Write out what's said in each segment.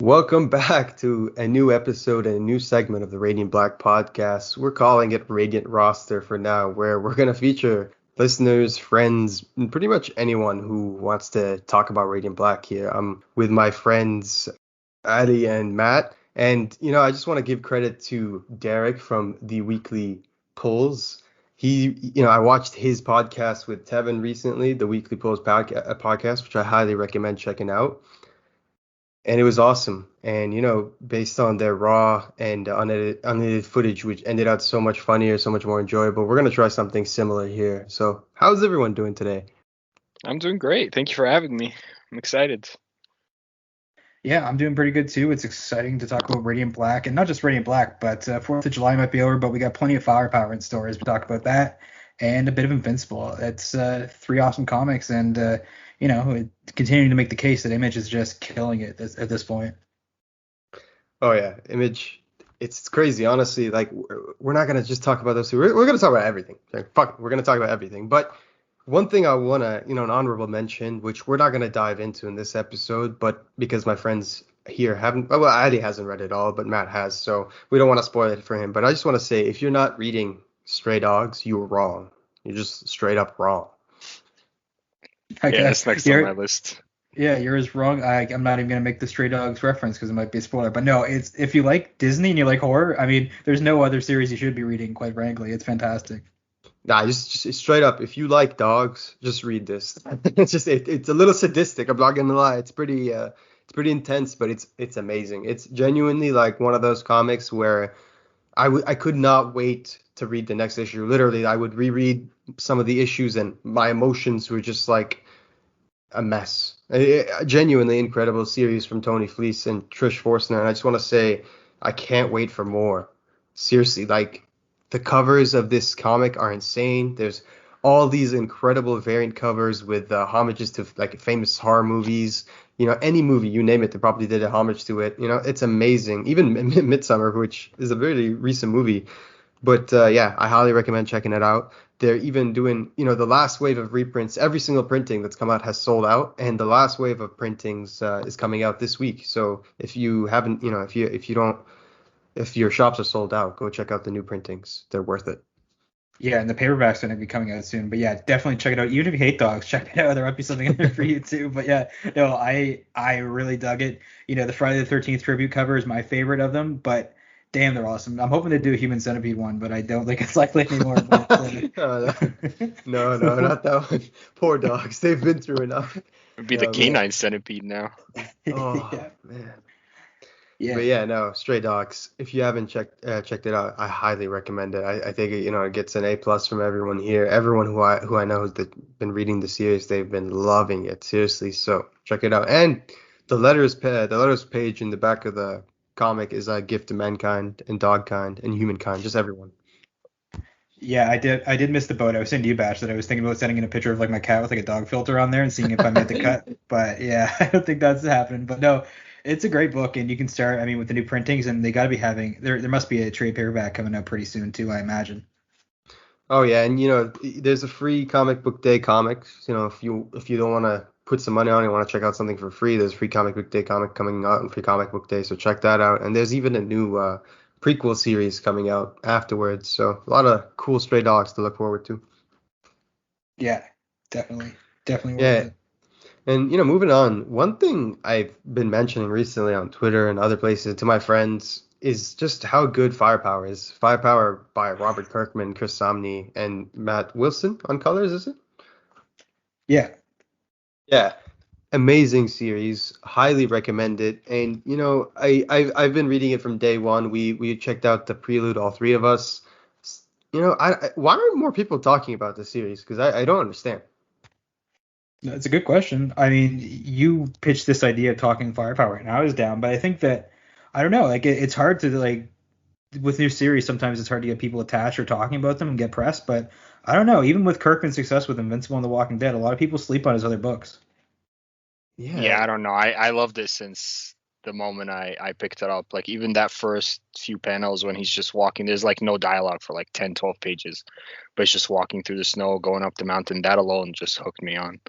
Welcome back to a new episode and a new segment of the Radiant Black podcast. We're calling it Radiant Roster for now, where we're going to feature listeners, friends, and pretty much anyone who wants to talk about Radiant Black here. I'm with my friends Ali and Matt. And, I just want to give credit to Derek from the Weekly Pulls. I watched his podcast with Tevin recently, the Weekly Pulls podcast, which I highly recommend checking out. And it was awesome. And, based on their raw and unedited footage, which ended out so much funnier, so much more enjoyable, we're going to try something similar here. So how's everyone doing today? I'm doing great. Thank you for having me. I'm excited. Yeah, I'm doing pretty good too. It's exciting to talk about Radiant Black, and not just Radiant Black, but 4th of July might be over, but we got plenty of firepower in store as we talk about that, and a bit of Invincible. It's 3 awesome comics, and continuing to make the case that Image is just killing it at this point. Oh yeah, Image. It's crazy, honestly. Like we're not gonna just talk about those two. We're gonna talk about everything. Like, fuck, we're gonna talk about everything. But one thing I wanna, an honorable mention, which we're not gonna dive into in this episode, but because my friends here haven't, well, Adi hasn't read it all, but Matt has, so we don't want to spoil it for him. But I just want to say, if you're not reading Stray Dogs, you were wrong. You're just straight up wrong. Yeah, that's next on my list. Yeah, you're as wrong. I'm not even gonna make the Stray Dogs reference because it might be a spoiler. But no, it's if you like Disney and you like horror, I mean, there's no other series you should be reading. Quite frankly, it's fantastic. Nah, just straight up. If you like dogs, just read this. It's a little sadistic. I'm not gonna lie. It's pretty intense, but it's amazing. It's genuinely like one of those comics where I could not wait to read the next issue. Literally, I would reread some of the issues and my emotions were just like a mess. A genuinely incredible series from Tony Fleece and Trish Forstner, and I just want to say I can't wait for more. Seriously, like the covers of this comic are insane. There's all these incredible variant covers with homages to like famous horror movies. Any movie, you name it, they probably did a homage to it. It's amazing. Even Midsummer, which is a very recent movie. But yeah, I highly recommend checking it out. They're even doing, the last wave of reprints. Every single printing that's come out has sold out, and the last wave of printings is coming out this week. So if you haven't, if your shops are sold out, go check out the new printings. They're worth it. Yeah, and the paperback's going to be coming out soon. But yeah, definitely check it out. Even if you hate dogs, check it out. There might be something in there for you too. But yeah, no, I really dug it. The Friday the 13th tribute cover is my favorite of them. But damn, they're awesome. I'm hoping to do a Human Centipede one, but I don't think it's likely anymore. No, not that one. Poor dogs. They've been through enough. It'd be the canine centipede now. Oh, yeah. Man. Yeah. But yeah, no, Stray Dogs. If you haven't checked it out, I highly recommend it. I think it gets an A+ from everyone here. Everyone who I know has been reading the series, they've been loving it. Seriously, so check it out. And the letters page in the back of the comic is a gift to mankind and dogkind and humankind, just everyone. Yeah, I did miss the boat. I was saying to you, Bash, that I was thinking about sending in a picture of like my cat with like a dog filter on there and seeing if I made the cut. But yeah, I don't think that's happening. But no, it's a great book, and you can start, I mean, with the new printings, and they got to be having, there must be a trade paperback coming out pretty soon too, I imagine. Oh yeah, and there's a free comic book day comics. If you don't want to put some money on it, you want to check out something for free, there's a free comic book day comic coming out and free comic book day, so check that out. And there's even a new prequel series coming out afterwards, so a lot of cool Stray Dogs to look forward to. Yeah, definitely worth it. And moving on, one thing I've been mentioning recently on Twitter and other places to my friends is just how good Firepower is. Firepower by Robert Kirkman, Chris Samnee, and Matt Wilson on colors, is it? Yeah. Yeah. Amazing series. Highly recommend it. And I've been reading it from day one. We checked out the prelude, all three of us. Why aren't more people talking about this series? Because I don't understand. That's a good question. I mean, you pitched this idea of talking Firepower, and I was down, but I think that, I don't know, like it's hard to like, with new series, sometimes it's hard to get people attached or talking about them and get press, but I don't know, even with Kirkman's success with Invincible and The Walking Dead, a lot of people sleep on his other books. Yeah, I don't know. I love this since the moment I picked it up. Like even that first few panels when he's just walking, there's like no dialogue for like 10, 12 pages, but it's just walking through the snow, going up the mountain. That alone just hooked me on.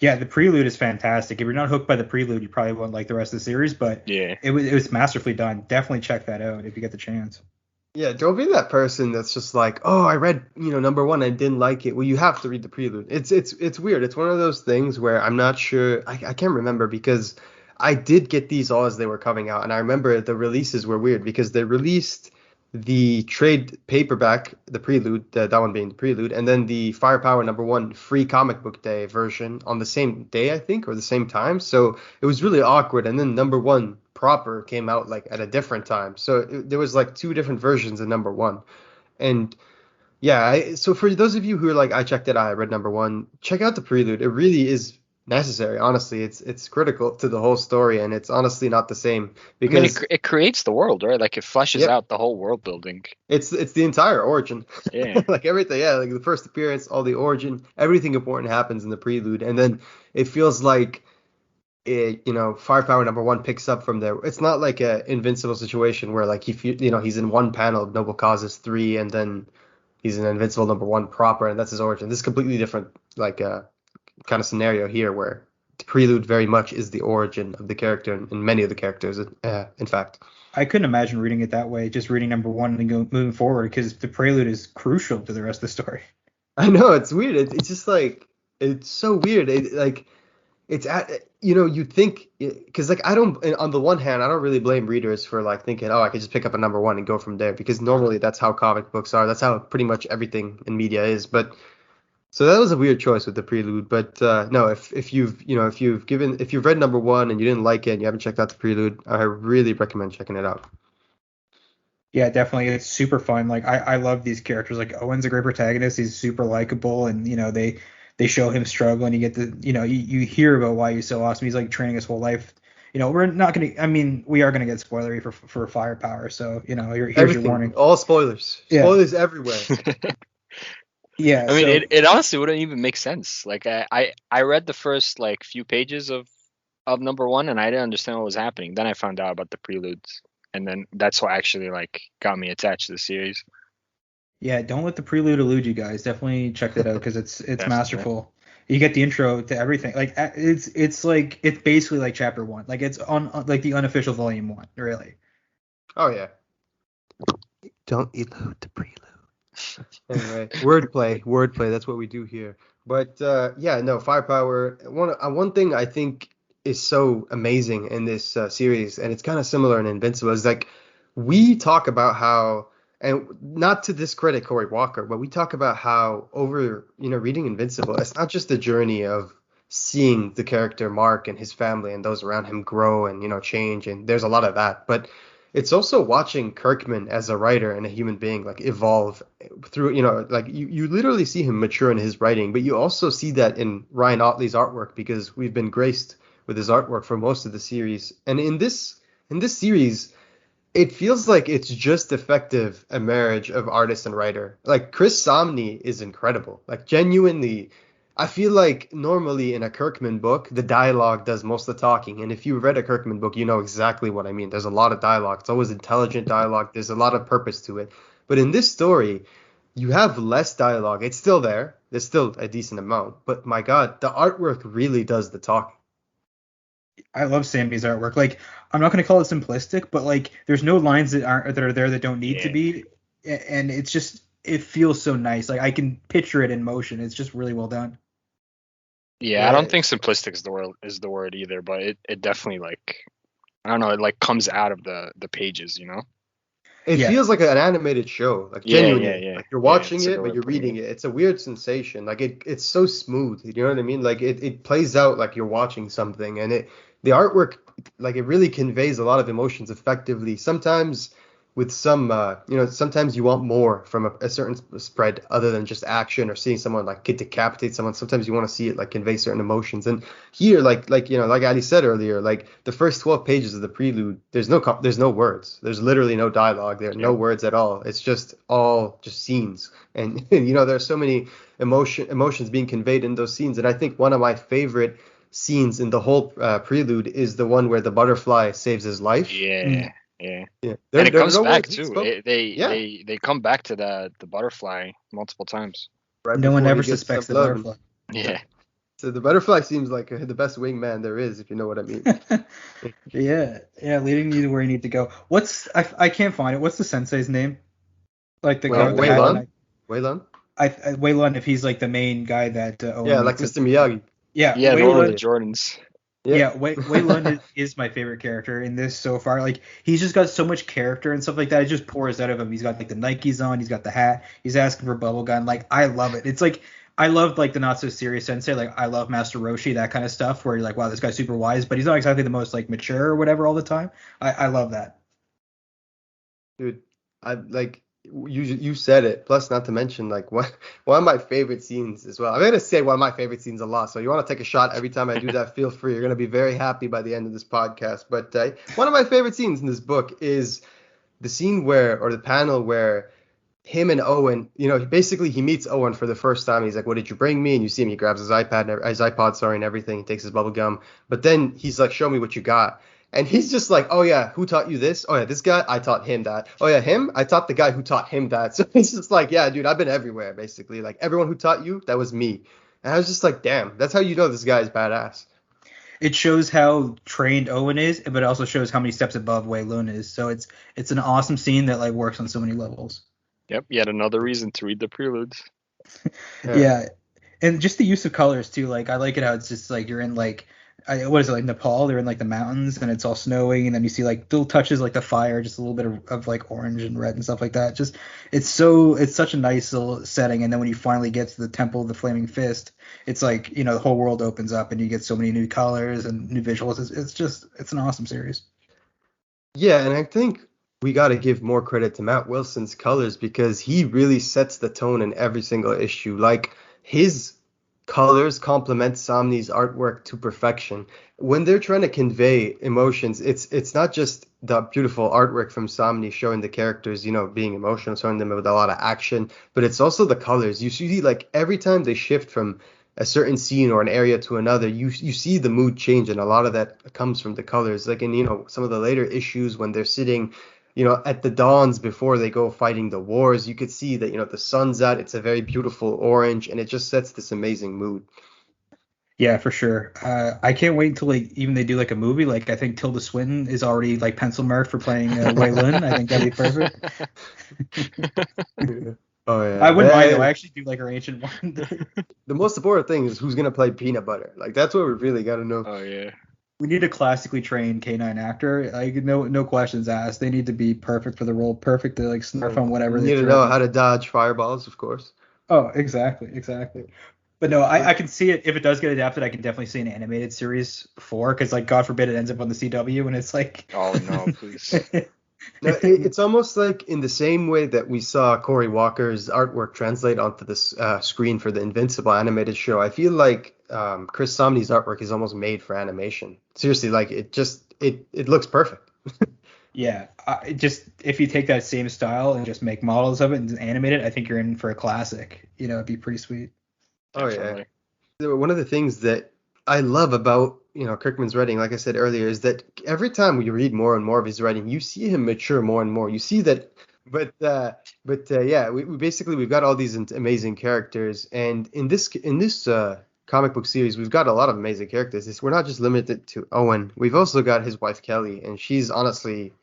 Yeah, the prelude is fantastic. If you're not hooked by the prelude, you probably won't like the rest of the series. But Yeah, it was masterfully done. Definitely check that out if you get the chance. Yeah, don't be that person that's just like, oh, I read, number one, I didn't like it. Well, you have to read the prelude. It's weird. It's one of those things where I'm not sure. I can't remember because I did get these all as they were coming out, and I remember the releases were weird because they released the trade paperback, the prelude, that one being the prelude, and then the Firepower number one free comic book day version on the same day, I think, or the same time. So it was really awkward. And then number one proper came out like at a different time. So there was like two different versions of number one. And yeah, so for those of you who are like, I checked it out, I read number one, check out the prelude. It really is necessary. Honestly, it's critical to the whole story, and it's honestly not the same I mean, because it creates the world, right? Like it fleshes yep, out the whole world building. it's the entire origin. Yeah. Like everything, yeah, like the first appearance, all the origin, everything important happens in the prelude, and then it feels like Firepower number one picks up from there. It's not like a Invincible situation where like he's in one panel of Noble Causes 3 and then he's an Invincible number one proper and that's his origin. This is completely different like kind of scenario here where the prelude very much is the origin of the character and many of the characters in fact. I couldn't imagine reading it that way, just reading number one and moving forward, because the prelude is crucial to the rest of the story. I know, it's weird. It's just like, it's so weird. It's you'd think, because like I don't, on the one hand, I don't really blame readers for like thinking, oh, I could just pick up a number one and go from there, because normally that's how comic books are. That's how pretty much everything in media is. But so that was a weird choice with the prelude. But no, if you've read number one and you didn't like it and you haven't checked out the prelude, I really recommend checking it out. Yeah, definitely. It's super fun. Like I love these characters. Like Owen's a great protagonist. He's super likable, and they show him struggle, and you get to you hear about why he's so awesome. He's like training his whole life. We're not gonna. I mean, we are gonna get spoilery for Firepower. So here's Everything, your warning. all spoilers. Yeah. Spoilers everywhere. Yeah. I mean, it honestly wouldn't even make sense. Like I read the first like few pages of number one, and I didn't understand what was happening. Then I found out about the preludes, and then that's what actually like got me attached to the series. Yeah, don't let the prelude elude you guys. Definitely check that out because it's masterful. You get the intro to everything. Like it's basically like chapter one. Like it's on like the unofficial volume one, really. Oh yeah. Don't elude the prelude. Anyway, wordplay. That's what we do here. But Firepower. One thing I think is so amazing in this series, and it's kind of similar in Invincible, is like we talk about how, and not to discredit Corey Walker, but we talk about how reading Invincible, it's not just the journey of seeing the character Mark and his family and those around him grow and change, and there's a lot of that, but it's also watching Kirkman as a writer and a human being like evolve through, like you literally see him mature in his writing, but you also see that in Ryan Ottley's artwork because we've been graced with his artwork for most of the series. And in this series, it feels like it's just effective a marriage of artist and writer. Like Chris Samnee is incredible. Like genuinely, I feel like normally in a Kirkman book, the dialogue does most of the talking. And if you've read a Kirkman book, you know exactly what I mean. There's a lot of dialogue. It's always intelligent dialogue. There's a lot of purpose to it. But in this story, you have less dialogue. It's still there. There's still a decent amount. But my God, the artwork really does the talking. I love Sammy's artwork. Like, I'm not going to call it simplistic, but like, there's no lines that are there that don't need to be, and it's just, it feels so nice. Like I can picture it in motion. It's just really well done. Yeah, I don't think simplistic is the word either, but it definitely like, I don't know, it like comes out of the pages, It feels like an animated show, like genuinely. Yeah. Like you're watching it, but you're reading it. It's a weird sensation. Like it's so smooth. You know what I mean? Like it plays out like you're watching something, and the artwork, like it really conveys a lot of emotions effectively. Sometimes with some, sometimes you want more from a certain spread other than just action or seeing someone like decapitate someone. Sometimes you want to see it like convey certain emotions. And here, like Ali said earlier, like the first 12 pages of the prelude, there's no words. There's literally no dialogue. There are no words at all. It's just all just scenes. And there's so many emotions being conveyed in those scenes. And I think one of my favorite scenes in the whole prelude is the one where the butterfly saves his life. Yeah. And it comes back too. They come back to the butterfly multiple times. Right, no one ever suspects the butterfly. Yeah. So the butterfly seems like the best wingman there is, if you know what I mean. Yeah, leading you to where you need to go. I can't find it. What's the sensei's name? Like the guy with the hat. Waylon? Waylon? Waylon, if he's like the main guy that Owen Yeah, like meets. Mr. Miyagi. Yeah, Yeah, the one with the Waylon. Jordans. Yeah, Waylon is my favorite character in this so far. Like he's just got so much character and stuff like that. It just pours out of him. He's got like the Nikes on. He's got the hat. He's asking for bubble gum. Like I love it. It's like I love like the not so serious sensei. Like I love Master Roshi, that kind of stuff. Where you're like, wow, this guy's super wise, but he's not exactly the most like mature or whatever all the time. I love that. Dude, I like you said it. Plus, not to mention like one of my favorite scenes as well. I'm gonna say one of my favorite scenes a lot. So you want to take a shot every time I do that? Feel free. You're gonna be very happy by the end of this podcast. But one of my favorite scenes in this book is the scene or the panel where him and Owen, basically he meets Owen for the first time. He's like, "What did you bring me?" And you see him, he grabs his iPod, sorry, and everything. He takes his bubble gum. But then he's like, "Show me what you got." And he's just like, "Oh yeah, who taught you this? Oh yeah, this guy, I taught him that. Oh yeah, him, I taught the guy who taught him that." So he's just like, "Yeah, dude, I've been everywhere, basically. Like everyone who taught you, that was me." And I was just like, "Damn, that's how you know this guy is badass." It shows how trained Owen is, but it also shows how many steps above Wei Lun is. So it's an awesome scene that like works on so many levels. Yep, yet another reason to read the preludes. Yeah, and just the use of colors too. Like I like it how it's just like you're in like what is it, like Nepal? They're in like the mountains and it's all snowing, and then you see like little touches like the fire, just a little bit of like orange and red and stuff like that. Just it's such a nice little setting. And then when you finally get to the Temple of the Flaming Fist, it's like the whole world opens up and you get so many new colors and new visuals. It's an awesome series. Yeah, and I think we got to give more credit to Matt Wilson's colors because he really sets the tone in every single issue. Like his colors complement Somni's artwork to perfection. When they're trying to convey emotions, it's not just the beautiful artwork from Somni showing the characters, being emotional, showing them with a lot of action, but it's also the colors. You see, like every time they shift from a certain scene or an area to another, you see the mood change, and a lot of that comes from the colors. Like in some of the later issues when they're sitting at the dawns before they go fighting the wars, you could see that, the sun's out. It's a very beautiful orange, and it just sets this amazing mood. Yeah, for sure. I can't wait until like even they do like a movie. Like I think Tilda Swinton is already like pencil marked for playing Wei Lun. I think that'd be perfect. Oh yeah. I wouldn't mind though. I actually do like her ancient one. The most important thing is who's gonna play Peanut Butter. Like that's what we really gotta know. Oh yeah. We need a classically trained canine actor. Like no questions asked. They need to be perfect for the role, perfect to like snarf on whatever. You need to know how to dodge fireballs, of course. Oh, exactly. But no, I can see it if it does get adapted. I can definitely see an animated series for, because like God forbid it ends up on the CW and it's like. Oh no, please. No, it's almost like in the same way that we saw Cory Walker's artwork translate onto this screen for the Invincible animated show. I feel like Chris Samnee's artwork is almost made for animation. Seriously, like it looks perfect. Yeah, just if you take that same style and just make models of it and animate it, I think you're in for a classic. It'd be pretty sweet. Oh yeah. One of the things that I love about Kirkman's writing, like I said earlier, is that every time we read more and more of his writing, you see him mature more and more. You see that, but yeah, we've got all these amazing characters, and in this comic book series, we've got a lot of amazing characters. We're not just limited to Owen. We've also got his wife Kelly, and she's honestly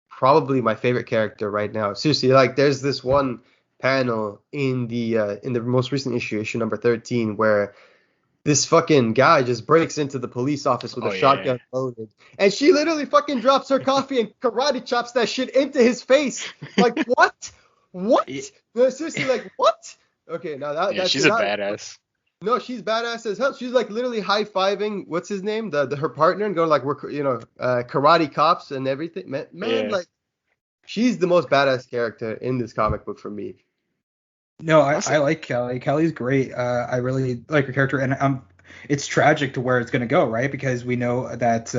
probably my favorite character right now. Seriously, like there's this one panel in the most recent issue number 13, where this fucking guy just breaks into the police office with a shotgun loaded, and she literally fucking drops her coffee and karate chops that shit into his face. Like what? What? No, seriously, like what? Okay, now that's she's a badass. No, she's badass as hell. She's like literally high-fiving what's his name, her partner, and going like we're karate cops and everything. Man, like she's the most badass character in this comic book for me. No, I like Kelly. Kelly's great. I really like her character, and it's tragic to where it's going to go, right? Because we know that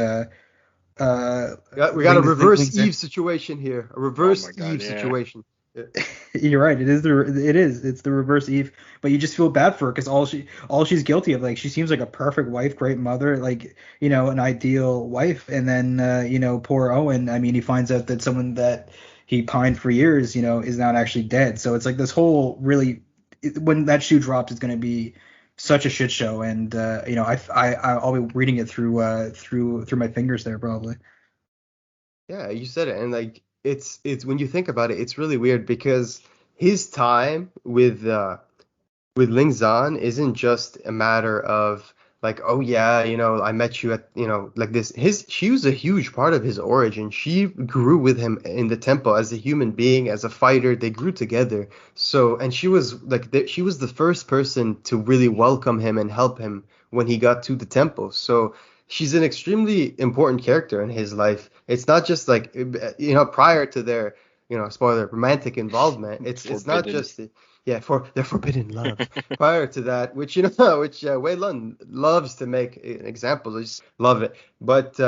we got a reverse Eve situation here. A reverse Eve situation. Yeah. You're right. It's the reverse Eve, but you just feel bad for her because all she's guilty of, like she seems like a perfect wife, great mother, like an ideal wife, and then poor Owen. I mean, he finds out that someone that he pined for years, is not actually dead. So it's like this whole when that shoe drops, it's going to be such a shit show, and I'll be reading it through my fingers there probably. Yeah, you said it, and like it's when you think about it, it's really weird because his time with Ling Zan isn't just a matter of like, oh yeah, I met you at, like this. She was a huge part of his origin. She grew with him in the temple as a human being, as a fighter. They grew together. So, and she was like, she was the first person to really welcome him and help him when he got to the temple. So, she's an extremely important character in his life. It's not just like, prior to their, spoiler, romantic involvement. It's not Forbidden. just yeah, for their forbidden love. Prior to that, which Wei Lun loves to make examples. I just love it. But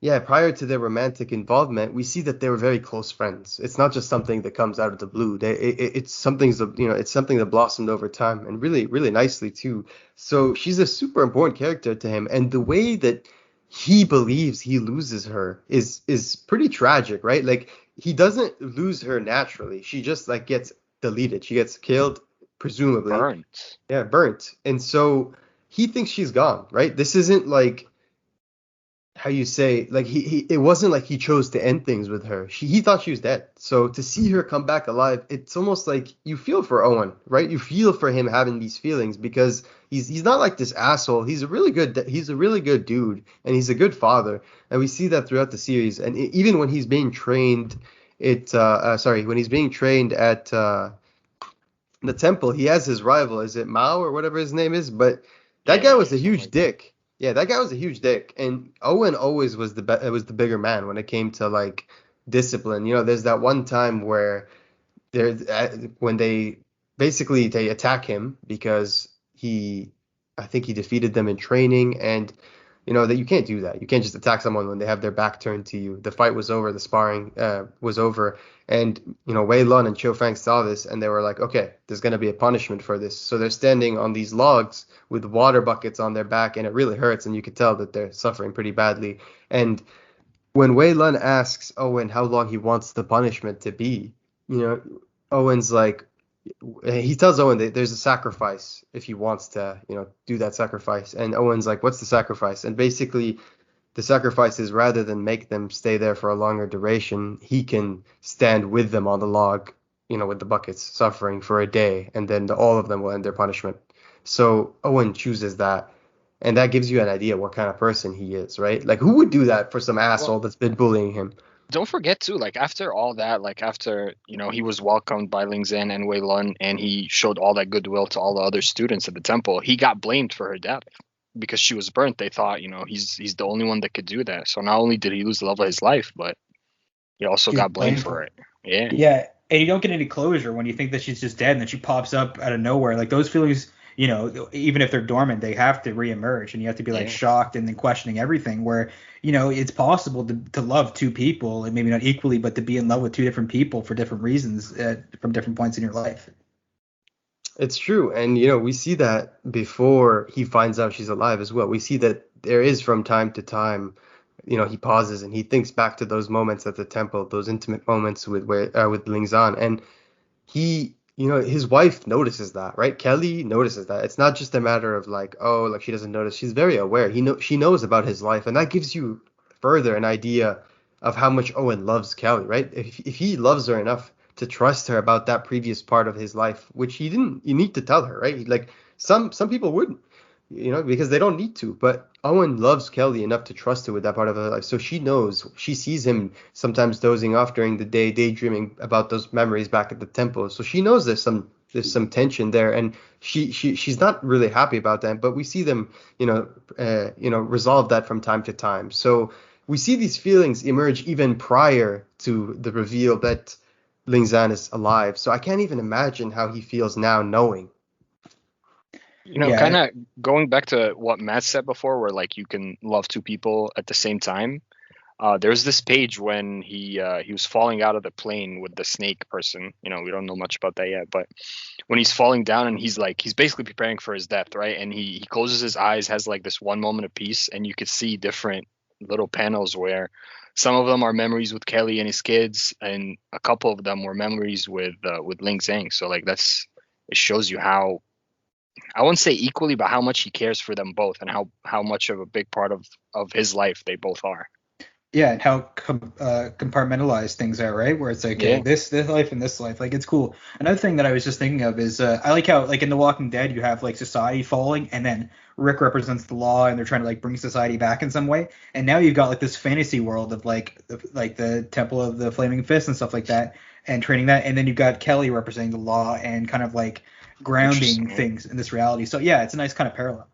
yeah, prior to their romantic involvement, we see that they were very close friends. It's not just something that comes out of the blue. It's it's something that blossomed over time and really, really nicely too. So she's a super important character to him, and the way that he believes he loses her is pretty tragic, right? Like he doesn't lose her naturally. She just like gets deleted. She gets killed, presumably. Burnt. Yeah, burnt. And so he thinks she's gone, right? This isn't like how you say, like it wasn't like he chose to end things with her. He thought she was dead. So to see her come back alive, it's almost like you feel for Owen, right? You feel for him having these feelings because he's not like this asshole. He's a really good dude, and he's a good father. And we see that throughout the series. And even when he's being trained when he's being trained at the temple, he has his rival. Is it Mao or whatever his name is? But that guy Yeah, was a something huge like that. dick. Yeah, that guy was a huge dick. And Owen always was was the bigger man when it came to like discipline. There's that one time where when they attack him because I think he defeated them in training, and that you can't do that. You can't just attack someone when they have their back turned to you. The fight was over, the sparring was over, and Wei Lun and Chiu Fang saw this, and they were like, okay, there's going to be a punishment for this. So they're standing on these logs with water buckets on their back, and it really hurts, and you could tell that they're suffering pretty badly. And when Wei Lun asks Owen how long he wants the punishment to be, Owen's like, he tells Owen that there's a sacrifice if he wants to, do that sacrifice. And Owen's like, what's the sacrifice? And basically, the sacrifice is rather than make them stay there for a longer duration, he can stand with them on the log, with the buckets, suffering for a day, and then all of them will end their punishment. So Owen chooses that. And that gives you an idea what kind of person he is, right? Like, who would do that for some Well, asshole that's been bullying him? don't forget too, like after all that, like after he was welcomed by Ling Zan and Wei Lun, and he showed all that goodwill to all the other students at the temple, he got blamed for her death because she was burnt. They thought, he's the only one that could do that. So not only did he lose the love of his life, but he also She's got blamed blamed for for it. Yeah. Yeah, and you don't get any closure when you think that she's just dead and then she pops up out of nowhere. Like those feelings, even if they're dormant, they have to reemerge, and you have to be like Yeah. shocked and then questioning everything. Where it's possible to love two people, and maybe not equally, but to be in love with two different people for different reasons from different points in your life. It's true. And, we see that before he finds out she's alive as well. We see that there is from time to time, he pauses and he thinks back to those moments at the temple, those intimate moments with Ling Zan. And his wife notices that, right? Kelly notices that. It's not just a matter of like, oh, like she doesn't notice. She's very aware. She knows about his life, and that gives you further an idea of how much Owen loves Kelly, right? If he loves her enough to trust her about that previous part of his life, which he didn't, you need to tell her, right? Like some people wouldn't, because they don't need to. But Owen loves Kelly enough to trust her with that part of her life. So she knows, she sees him sometimes dozing off during the day, daydreaming about those memories back at the temple. So she knows there's some tension there, and she's not really happy about that. But we see them, resolve that from time to time. So we see these feelings emerge even prior to the reveal that Ling Zan is alive. So I can't even imagine how he feels now knowing. Kind Yeah, of going back to what Matt said before, where like you can love two people at the same time. There's this page when he was falling out of the plane with the snake person. We don't know much about that yet, but when he's falling down and he's basically preparing for his death, right? And he closes his eyes, has like this one moment of peace, and you could see different little panels where some of them are memories with Kelly and his kids, and a couple of them were memories with Ling Zhang. So like it shows you how I wouldn't say equally, but how much he cares for them both, and how much of a big part of his life they both are. Yeah, and how compartmentalized things are, right? Where it's like, okay, Yeah. this life and this life, like it's cool. Another thing that I was just thinking of is I like how like in The Walking Dead you have like society falling, and then Rick represents the law, and they're trying to like bring society back in some way. And now you've got like this fantasy world of like the Temple of the Flaming Fist and stuff like that, and training that. And then you've got Kelly representing the law and kind of like grounding Interesting. Yeah. things in this reality. So yeah, it's a nice kind of parallel.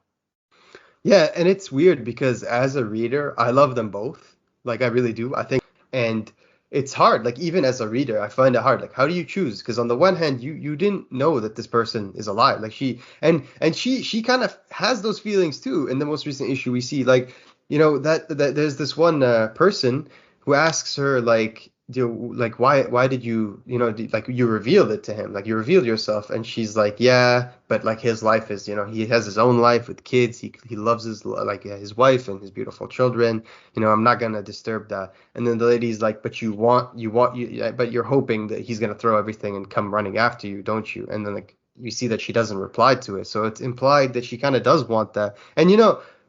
Yeah, and it's weird because as a reader, I love them both. Like I really do. I think, and it's hard. Like even as a reader, I find it hard. Like how do you choose? Because on the one hand, you didn't know that this person is alive. Like she kind of has those feelings too. In the most recent issue, we see like that there's this one person who asks her like like why did you like you revealed it to him, like you revealed yourself, and she's like yeah, but like his life is he has his own life with kids, he loves his wife and his beautiful children, I'm not gonna disturb that. And then the lady's like, but but you're hoping that he's gonna throw everything and come running after you, don't you? And then like you see that she doesn't reply to it, so it's implied that she kind of does want that. And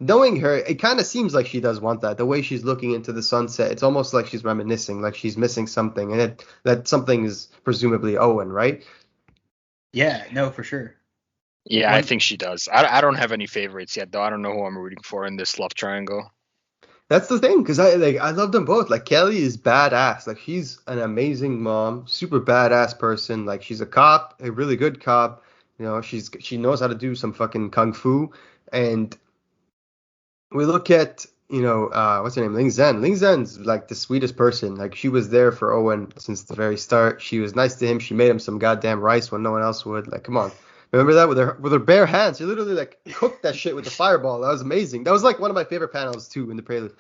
knowing her, it kind of seems like she does want that. The way she's looking into the sunset, it's almost like she's reminiscing, like she's missing something, and that something is presumably Owen, right? Yeah, no, for sure. Yeah, I think she does. I don't have any favorites yet, though. I don't know who I'm rooting for in this love triangle. That's the thing, because I love them both. Like Kelly is badass. Like she's an amazing mom, super badass person. Like she's a cop, a really good cop. She knows how to do some fucking kung fu. And we look at what's her name, Ling Zhen. Ling Zhen's like the sweetest person. Like she was there for Owen since the very start. She was nice to him. She made him some goddamn rice when no one else would. Like come on, remember that with her bare hands? She literally like cooked that shit with the fireball. That was amazing. That was like one of my favorite panels too in the prelude.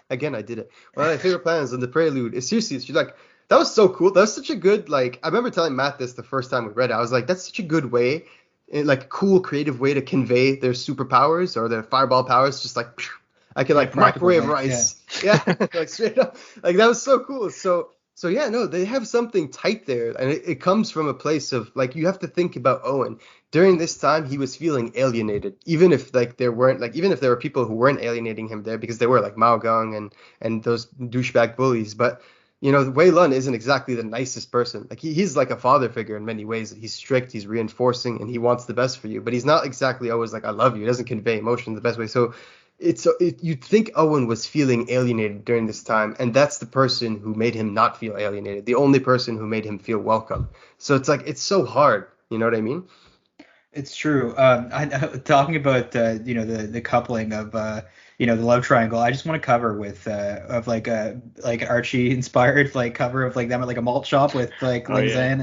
Again, I did it. One of my favorite panels in the prelude. Seriously, she's like, that was so cool. That was such a good, like, I remember telling Matt this the first time we read it. I was like, that's such a good way, like a cool creative way to convey their superpowers or their fireball powers. Just like I could like microwave rice. Yeah, like straight up. Like that was so cool. So yeah, no, they have something tight there, and it comes from a place of like you have to think about Owen. During this time, he was feeling alienated, even if like there weren't like even if there were people who weren't alienating him there because they were like Mao Gong and those douchebag bullies. But Wei Lun isn't exactly the nicest person. Like he's like a father figure in many ways. He's strict, he's reinforcing, and he wants the best for you. But he's not exactly always like I love you. He doesn't convey emotion the best way. So you'd think Owen was feeling alienated during this time, and that's the person who made him not feel alienated. The only person who made him feel welcome. So it's like it's so hard. You know what I mean? It's true. Talking about the coupling of the love triangle. I just want to cover with of like Archie inspired like cover of like them at like a malt shop with like Oh, Ling yeah. Zan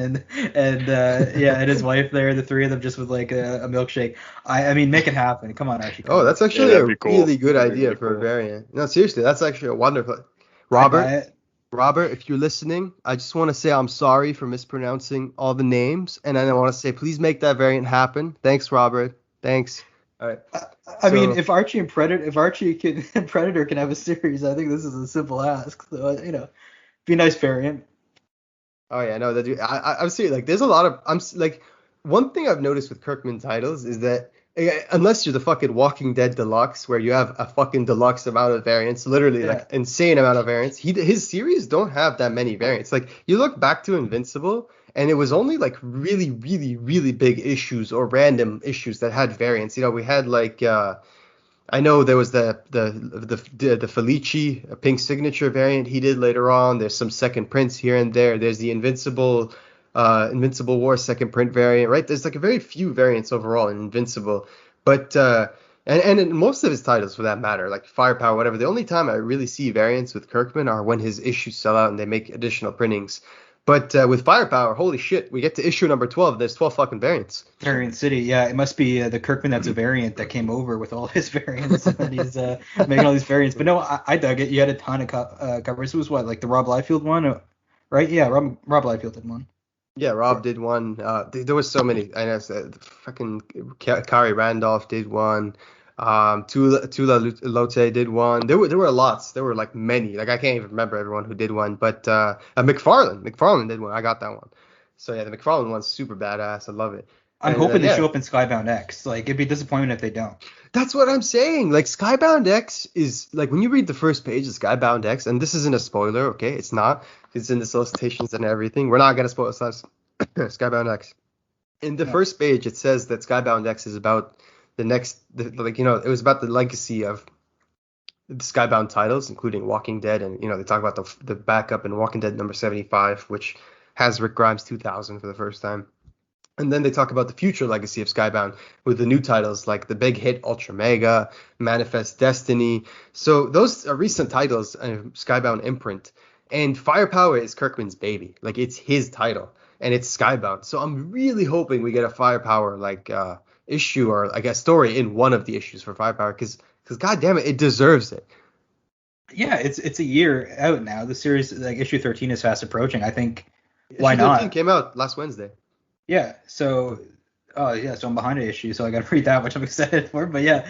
and his wife there, the three of them just with like a milkshake. I mean, make it happen. Come on, Archie. Come Oh, on. that's actually a that'd be cool. really good That'd be idea really for a cool. variant. No, seriously, that's actually a wonderful. I'd buy Robert, it. Robert, if you're listening, I just want to say I'm sorry for mispronouncing all the names, and then I want to say please make that variant happen. Thanks, Robert. Thanks. All right. I mean, So, if Archie can and Predator can have a series, I think this is a simple ask. So be a nice variant. oh yeah, no, I'm serious. Like, there's a lot of like one thing I've noticed with Kirkman titles is that unless you're the fucking Walking Dead Deluxe, where you have a fucking deluxe amount of variants, literally Yeah. like insane amount of variants, his series don't have that many variants. Like you look back to Invincible, and it was only like really, really, really big issues or random issues that had variants. We had like I know there was the Felici pink signature variant he did later on. There's some second prints here and there. There's the Invincible War second print variant, right? There's like a very few variants overall in Invincible, but and in most of his titles for that matter, like Firepower, whatever. The only time I really see variants with Kirkman are when his issues sell out and they make additional printings. But with Firepower, holy shit, we get to issue number 12. There's 12 fucking variants. Variant City, yeah, it must be the Kirkman that's a variant that came over with all his variants, and he's making all these variants. But no, I dug it. You had a ton of covers. It was what, like the Rob Liefeld one, right? Yeah, Rob Liefeld did one. Yeah, Rob did one. There was so many. I know fucking Kari Randolph did one. Tula Lote did one. There were lots. There were like many. Like I can't even remember everyone who did one. But McFarlane did one. I got that one. So yeah, the McFarlane one's super badass. I love it. I'm And hoping they yeah, show up in Skybound X. Like, it'd be a disappointment if they don't. that's what I'm saying. Like Skybound X is like when you read the first page of Skybound X, and this isn't a spoiler, okay? It's not. It's in the solicitations and everything. We're not gonna spoil Skybound X. In the No. first page, it says that Skybound X is about it was about the legacy of the Skybound titles, including Walking Dead, and they talk about the backup in Walking Dead number 75, which has Rick Grimes 2000 for the first time. And then they talk about the future legacy of Skybound with the new titles like the big hit Ultra Mega, Manifest Destiny. So those are recent titles, Skybound imprint. And Firepower is Kirkman's baby. Like it's his title, and it's Skybound. So I'm really hoping we get a Firepower issue or like a story in one of the issues for Firepower because God damn it, it deserves it. Yeah, it's a year out now. The series, like issue 13, is fast approaching. I think why Issue 13 not? came out last Wednesday. Yeah. So, so I'm behind an issue, so I got to read that, which I'm excited for. But yeah,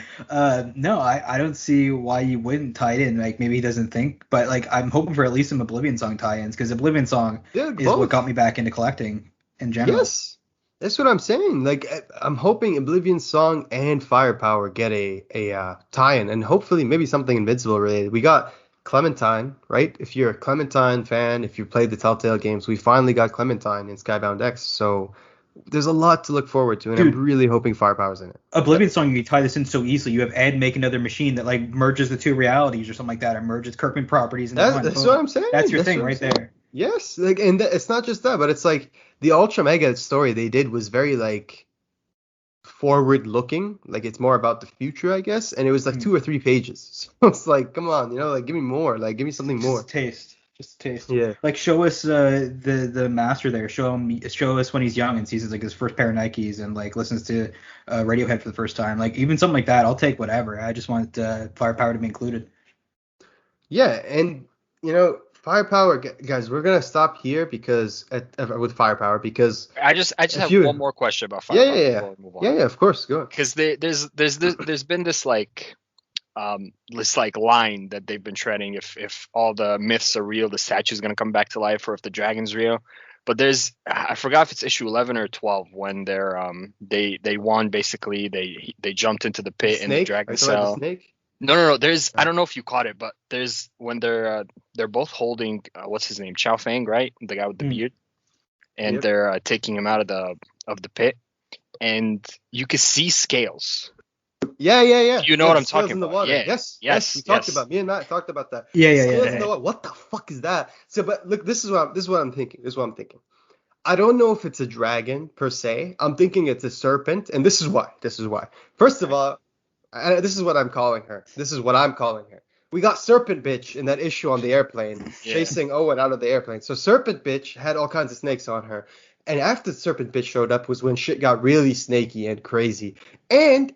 no, I don't see why you wouldn't tie it in. Like maybe he doesn't think, but like I'm hoping for at least some Oblivion Song tie-ins because Oblivion Song is what got me back into collecting in general. Yes. That's what I'm saying. Like, I'm hoping Oblivion Song and Firepower get a tie-in, and hopefully maybe something Invincible related. We got Clementine, right? If you're a Clementine fan, if you played the Telltale games, we finally got Clementine in Skybound X. So there's a lot to look forward to, and Dude, I'm really hoping Firepower's in it. Oblivion Song, you can tie this in so easily. You have Ed make another machine that like merges the two realities or something like that, or merges Kirkman properties into one. That's what I'm saying. That's your That's thing what I'm right saying. there. Yes, like, and it's not just that, but it's like the Ultra Mega story they did was very like forward looking, like it's more about the future, I guess, and it was like 2 or 3 pages. So it's like, come on, like give me more, like give me something more. Just a taste. Yeah. Like show us the master there. Show us when he's young and sees like his first pair of Nikes and like listens to Radiohead for the first time. Like even something like that, I'll take whatever. I just want Firepower to be included. Yeah, and Firepower, guys, we're gonna stop here because with Firepower because I just have one more question about yeah, Firepower yeah, before we move on. yeah, of course, go. Because there's been this line that they've been treading if all the myths are real, the statue's gonna come back to life, or if the dragon's real. But I forgot if it's issue 11 or 12 when they won basically. They jumped into the pit in the dragon cell. The snake? No. There's I don't know if you caught it, but there's when they're both holding what's his name, Chow Fang, right? The guy with the beard, and Yep. they're taking him out of the pit, and you can see scales. Yeah. You know what I'm Scales talking in the about? water. Yeah. Yes. We talked about. Me and Matt talked about that. Yeah. Scales in the water. What the fuck is that? So, but look, this is what I'm thinking. I don't know if it's a dragon per se. I'm thinking it's a serpent, and this is why. First of all, this is what I'm calling her. We got Serpent Bitch in that issue on the airplane, chasing Owen out of the airplane. So Serpent Bitch had all kinds of snakes on her. And after Serpent Bitch showed up was when shit got really snaky and crazy. And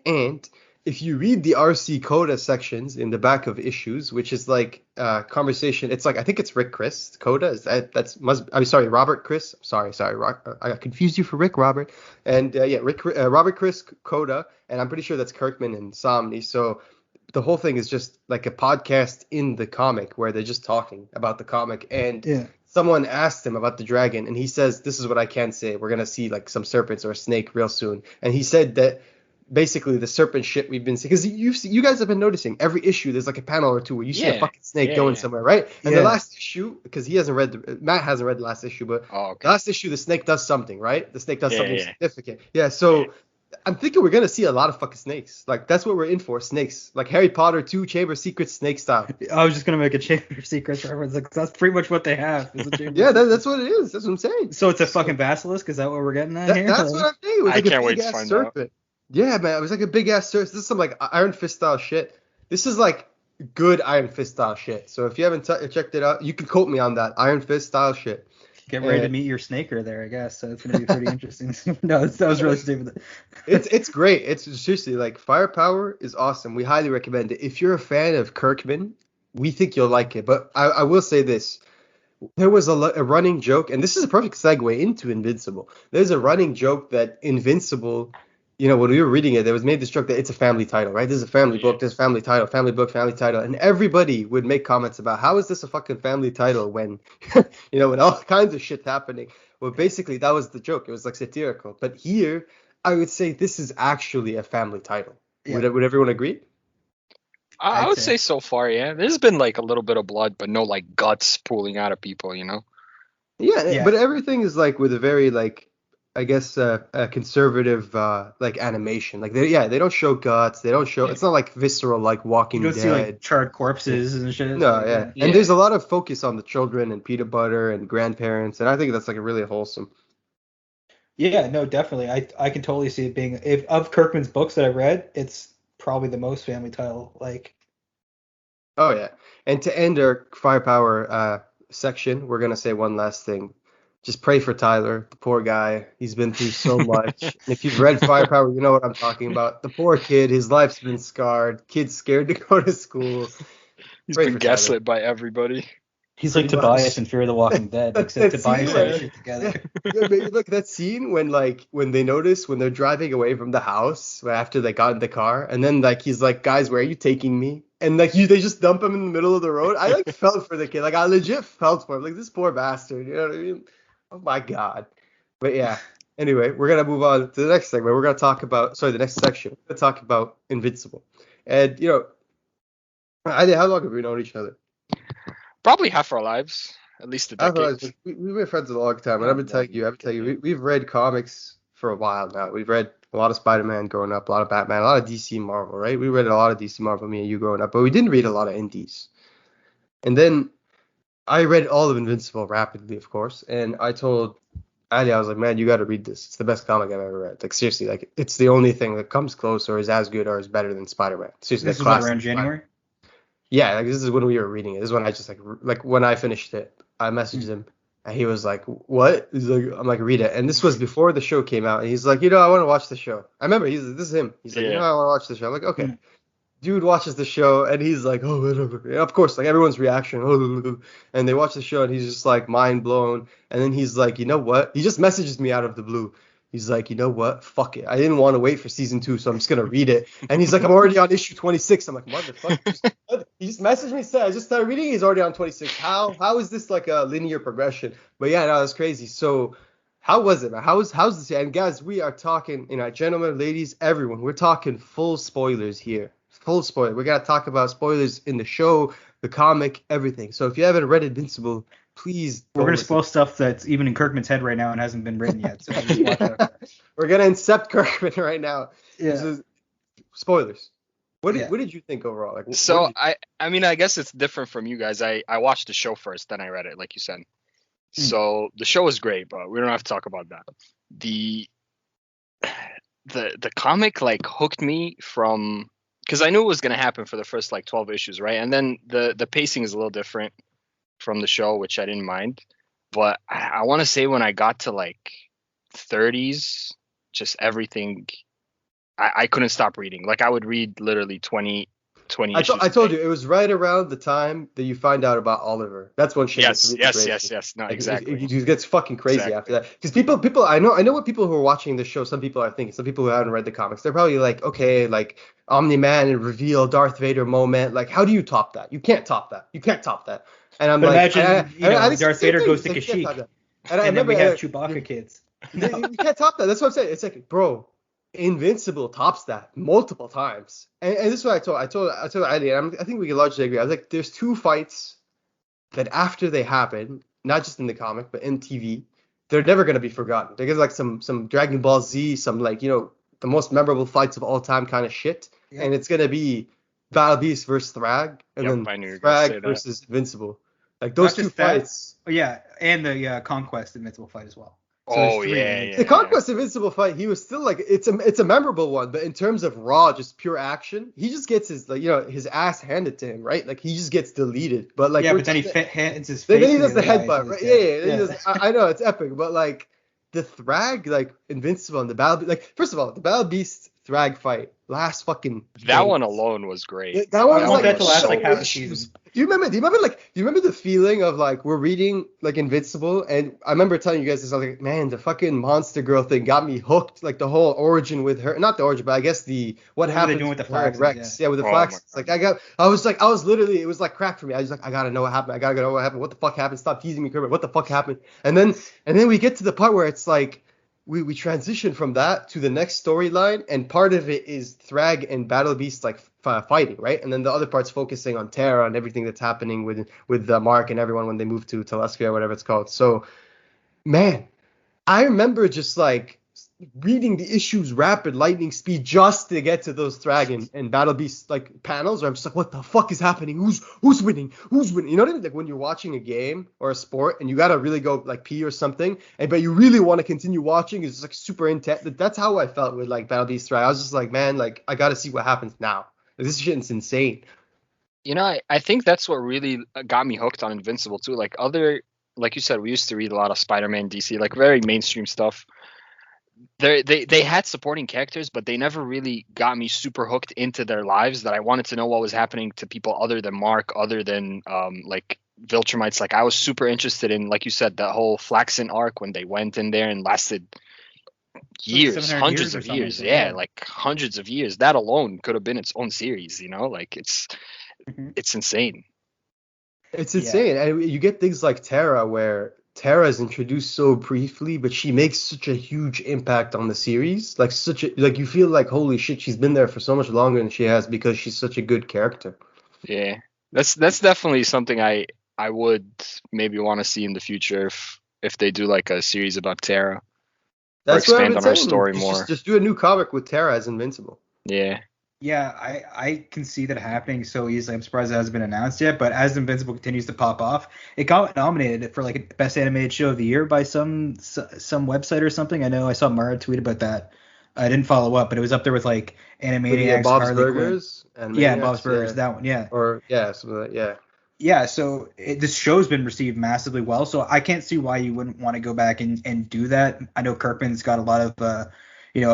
if you read the RC Coda sections in the back of issues, which is like conversation, it's like I think it's Rick Chris Coda. Robert Chris. Sorry, I confused you for Rick Robert. And Robert Chris Coda, and I'm pretty sure that's Kirkman and Somni. So the whole thing is just like a podcast in the comic where they're just talking about the comic, and someone asked him about the dragon, and he says, "This is what I can say. We're gonna see like some serpents or a snake real soon." And he said that basically the serpent shit we've been seeing, because you guys have been noticing every issue there's like a panel or two where you see a fucking snake going somewhere, right? And the last issue, because Matt hasn't read the last issue, but the last issue the snake does something, right? The snake does something significant. So I'm thinking we're gonna see a lot of fucking snakes. Like that's what we're in for, snakes. Like Harry Potter 2 Chamber of Secrets snake style. I was just gonna make a Chamber of Secrets reference. Like, that's pretty much what they have. That's what it is. That's what I'm saying. So it's a fucking basilisk. Is that what we're getting at here? That's what I'm saying. It was like can't a wait big to ass find serpent. Yeah, man, it was like a big ass serpent. This is some like Iron Fist style shit. This is like good Iron Fist style shit. So if you haven't checked it out, you can quote me on that Iron Fist style shit. Get ready to meet your snaker there, I guess. So it's gonna be pretty interesting. No, that was really stupid. It's great. It's seriously like Firepower is awesome. We highly recommend it. If you're a fan of Kirkman, we think you'll like it. But I will say this. There was a running joke, and this is a perfect segue into Invincible. There's a running joke that Invincible, when we were reading it, there was made this joke that it's a family title, right? This is a family book, this is a family title, family book, family title. And everybody would make comments about how is this a fucking family title when, when all kinds of shit's happening. Well, basically, that was the joke. It was like satirical. But here, I would say this is actually a family title. Yeah. Would everyone agree? I I'd would say. say so far, yeah. There's been like a little bit of blood, but no like guts pooling out of people, you know? Yeah, Yeah. but everything is like with a very like I guess a conservative like animation. Like they don't show guts. They don't show. It's not like visceral like You Walking don't see like Dead. charred corpses and shit. No, Like, yeah. Yeah. And there's a lot of focus on the children and peanut butter and grandparents, and I think that's like a really wholesome. Yeah, no, definitely. I can totally see it being if of Kirkman's books that I read, it's probably the most family title. Like, Oh yeah. And to end our firepower section, we're gonna say one last thing. Just pray for Tyler, the poor guy. He's been through so much. And if you've read Firepower, you know what I'm talking about. The poor kid, his life's been scarred. Kid's scared to go to school. He's Pray been for Tyler. gaslit by everybody. he's like Pretty Tobias much. in Fear of the Walking Dead, That except Tobias scene had where- shit together. Yeah, but look, that scene when they notice when they're driving away from the house after they got in the car, and then like he's like, guys, where are you taking me? And like they just dump him in the middle of the road. I like felt for the kid. Like I legit felt for him. Like this poor bastard. You know what I mean? Oh my god. But yeah. Anyway, we're gonna move on to the next segment. We're gonna talk about the next section. We're gonna talk about Invincible. And Adi, how long have we known each other? Probably half our lives, at least a I thought decade. we've been friends a long time, and I've been telling you, we've read comics for a while now. We've read a lot of Spider-Man growing up, a lot of Batman, a lot of DC Marvel, right? We read a lot of DC Marvel, me and you growing up, but we didn't read a lot of indies. And then I read all of Invincible rapidly, of course, and I told Ali, I was like, man, you got to read this. It's the best comic I've ever read. Like seriously, like it's the only thing that comes close or is as good or is better than Spider-Man. Seriously, This that was like classic around Spider-Man. January. Yeah, like this is when we were reading it. This is when I just like when I finished it, I messaged him and he was like, "What?" He's like, "I'm like, read it." And this was before the show came out. And he's like, I want to watch the show. I remember this is him. He's like, Yeah. I want to watch the show. I'm like, okay. Dude watches the show and he's like, oh, whatever. And of course, like everyone's reaction, and they watch the show and he's just like mind blown. And then he's like, you know what? He just messages me out of the blue. He's like, you know what? Fuck it. I didn't want to wait for season 2, so I'm just gonna read it. And he's like, I'm already on issue 26. I'm like, motherfucker. He just messaged me, said I just started reading. He's already on 26. How is this like a linear progression? But yeah, no, that's crazy. So how was it, man? How's this? And guys, we are talking, gentlemen, ladies, everyone. We're talking full spoilers here. Full spoiler. We're gonna talk about spoilers in the show, the comic, everything. So if you haven't read Invincible, please. We're gonna spoil stuff that's even in Kirkman's head right now and hasn't been written yet. So just watch out. We're gonna incept Kirkman right now. Yeah. This is spoilers. What Yeah. did you think overall? Like, So I mean, I guess it's different from you guys. I watched the show first, then I read it, like you said. So the show is great, but we don't have to talk about that. The comic like hooked me from because I knew it was gonna happen for the first like 12 issues, right? And then the pacing is a little different from the show, which I didn't mind. But I want to say when I got to like 30s, just everything, I couldn't stop reading. Like I would read literally 20 issues. I told you it was right around the time that you find out about Oliver. That's when shit gets really crazy. Yes. No, Like, exactly. It gets fucking crazy after that. Because people, I know what people who are watching the show. Some people are thinking. Some people who haven't read the comics, they're probably like, okay, like Omni-Man and reveal Darth Vader moment. Like, how do you top that? You can't top that. You can't top that. And I'm But like, imagine, Darth Vader goes to Like, you can't Kashyyyk, top that. And I and then remember we have Chewbacca kids. you can't top that. That's what I'm saying. It's like, bro, Invincible tops that multiple times. And this is what I told Ali, and I think we can largely agree. I was like, there's 2 fights that after they happen, not just in the comic, but in TV, they're never going to be forgotten. There's like some Dragon Ball Z, some like, the most memorable fights of all time kind of shit. Yeah. And it's going to be Battle Beast versus Thrag, and Yep, then I knew you were gonna say Thrag that. versus Invincible. Like those Not 2 just that. fights. Oh, yeah, and the Conquest Invincible fight as well. So Oh there's 3. yeah. The Conquest Invincible fight, he was still like it's a memorable one, but in terms of raw, just pure action, he just gets his his ass handed to him, right? Like he just gets deleted. But like Yeah, but then he hands his then face. he to does the other guy, headbutt, so right? he's Yeah, dead. He does, I know it's epic, but like the Thrag, like Invincible and the Battle, like first of all, the Battle Beast Thrag fight last fucking That days. one alone was great. That one I was want like that to last so like half a issues. season. Do you remember the feeling of like we're reading like Invincible, and I remember telling you guys this. I was like, man, the fucking monster girl thing got me hooked. Like the whole origin with her, not the origin, but I guess what What are they happened doing with the her and Flaxes, Rex. Yeah, with the Oh Flax. my Like I was literally, it was like crack for me. I was like, I gotta know what happened. I gotta know what happened. What the fuck happened? Stop teasing me, Kermit. What the fuck happened? And then we get to the part where it's like we transition from that to the next storyline, and part of it is Thrag and Battle Beast like fighting, right? And then the other part's focusing on Terra and everything that's happening with Mark and everyone when they move to Telesphia or whatever it's called. So, man, I remember just like reading the issues rapid lightning speed just to get to those Thrag and Battle Beast like panels where I'm just like, what the fuck is happening? Who's winning? Who's winning? You know what I mean? Like when you're watching a game or a sport and you gotta really go like pee or something, but you really want to continue watching. It's like super intense. That's how I felt with like Battle Beast Thrag. I was just like, man, like I gotta see what happens now. Like, this shit is insane. You know, I think that's what really got me hooked on Invincible too. Like you said, we used to read a lot of Spider-Man, DC, like very mainstream stuff. They had supporting characters, but they never really got me super hooked into their lives that I wanted to know what was happening to people other than Mark, other than like Viltrumites. Like I was super interested in, like you said, that whole Flaxen arc when they went in there and lasted years, 700 hundreds years of or years. something, Yeah, yeah. like hundreds of years. That alone could have been its own series, you know? Like it's insane. It's Yeah. insane. And you get things like Terra, where Terra is introduced so briefly, but she makes such a huge impact on the series. Like you feel like holy shit, she's been there for so much longer than she has because she's such a good character. Yeah. That's definitely something I would maybe want to see in the future if they do like a series about Terra or That's what I've expand been on her saying. story more. Just do a new comic with Terra as Invincible. Yeah. Yeah, I can see that happening so easily. I'm surprised it hasn't been announced yet. But as Invincible continues to pop off, it got nominated for like best animated show of the year by some website or something. I know I saw Mara tweet about that. I didn't follow up, but it was up there with like With the Animaniacs, Bob's Harley Quinn. Burgers and Yeah, Bob's Maniacs, Burgers, yeah, that one. Yeah, or yeah, something like yeah. yeah. So this show's been received massively well. So I can't see why you wouldn't want to go back and do that. I know Kirkman's got a lot of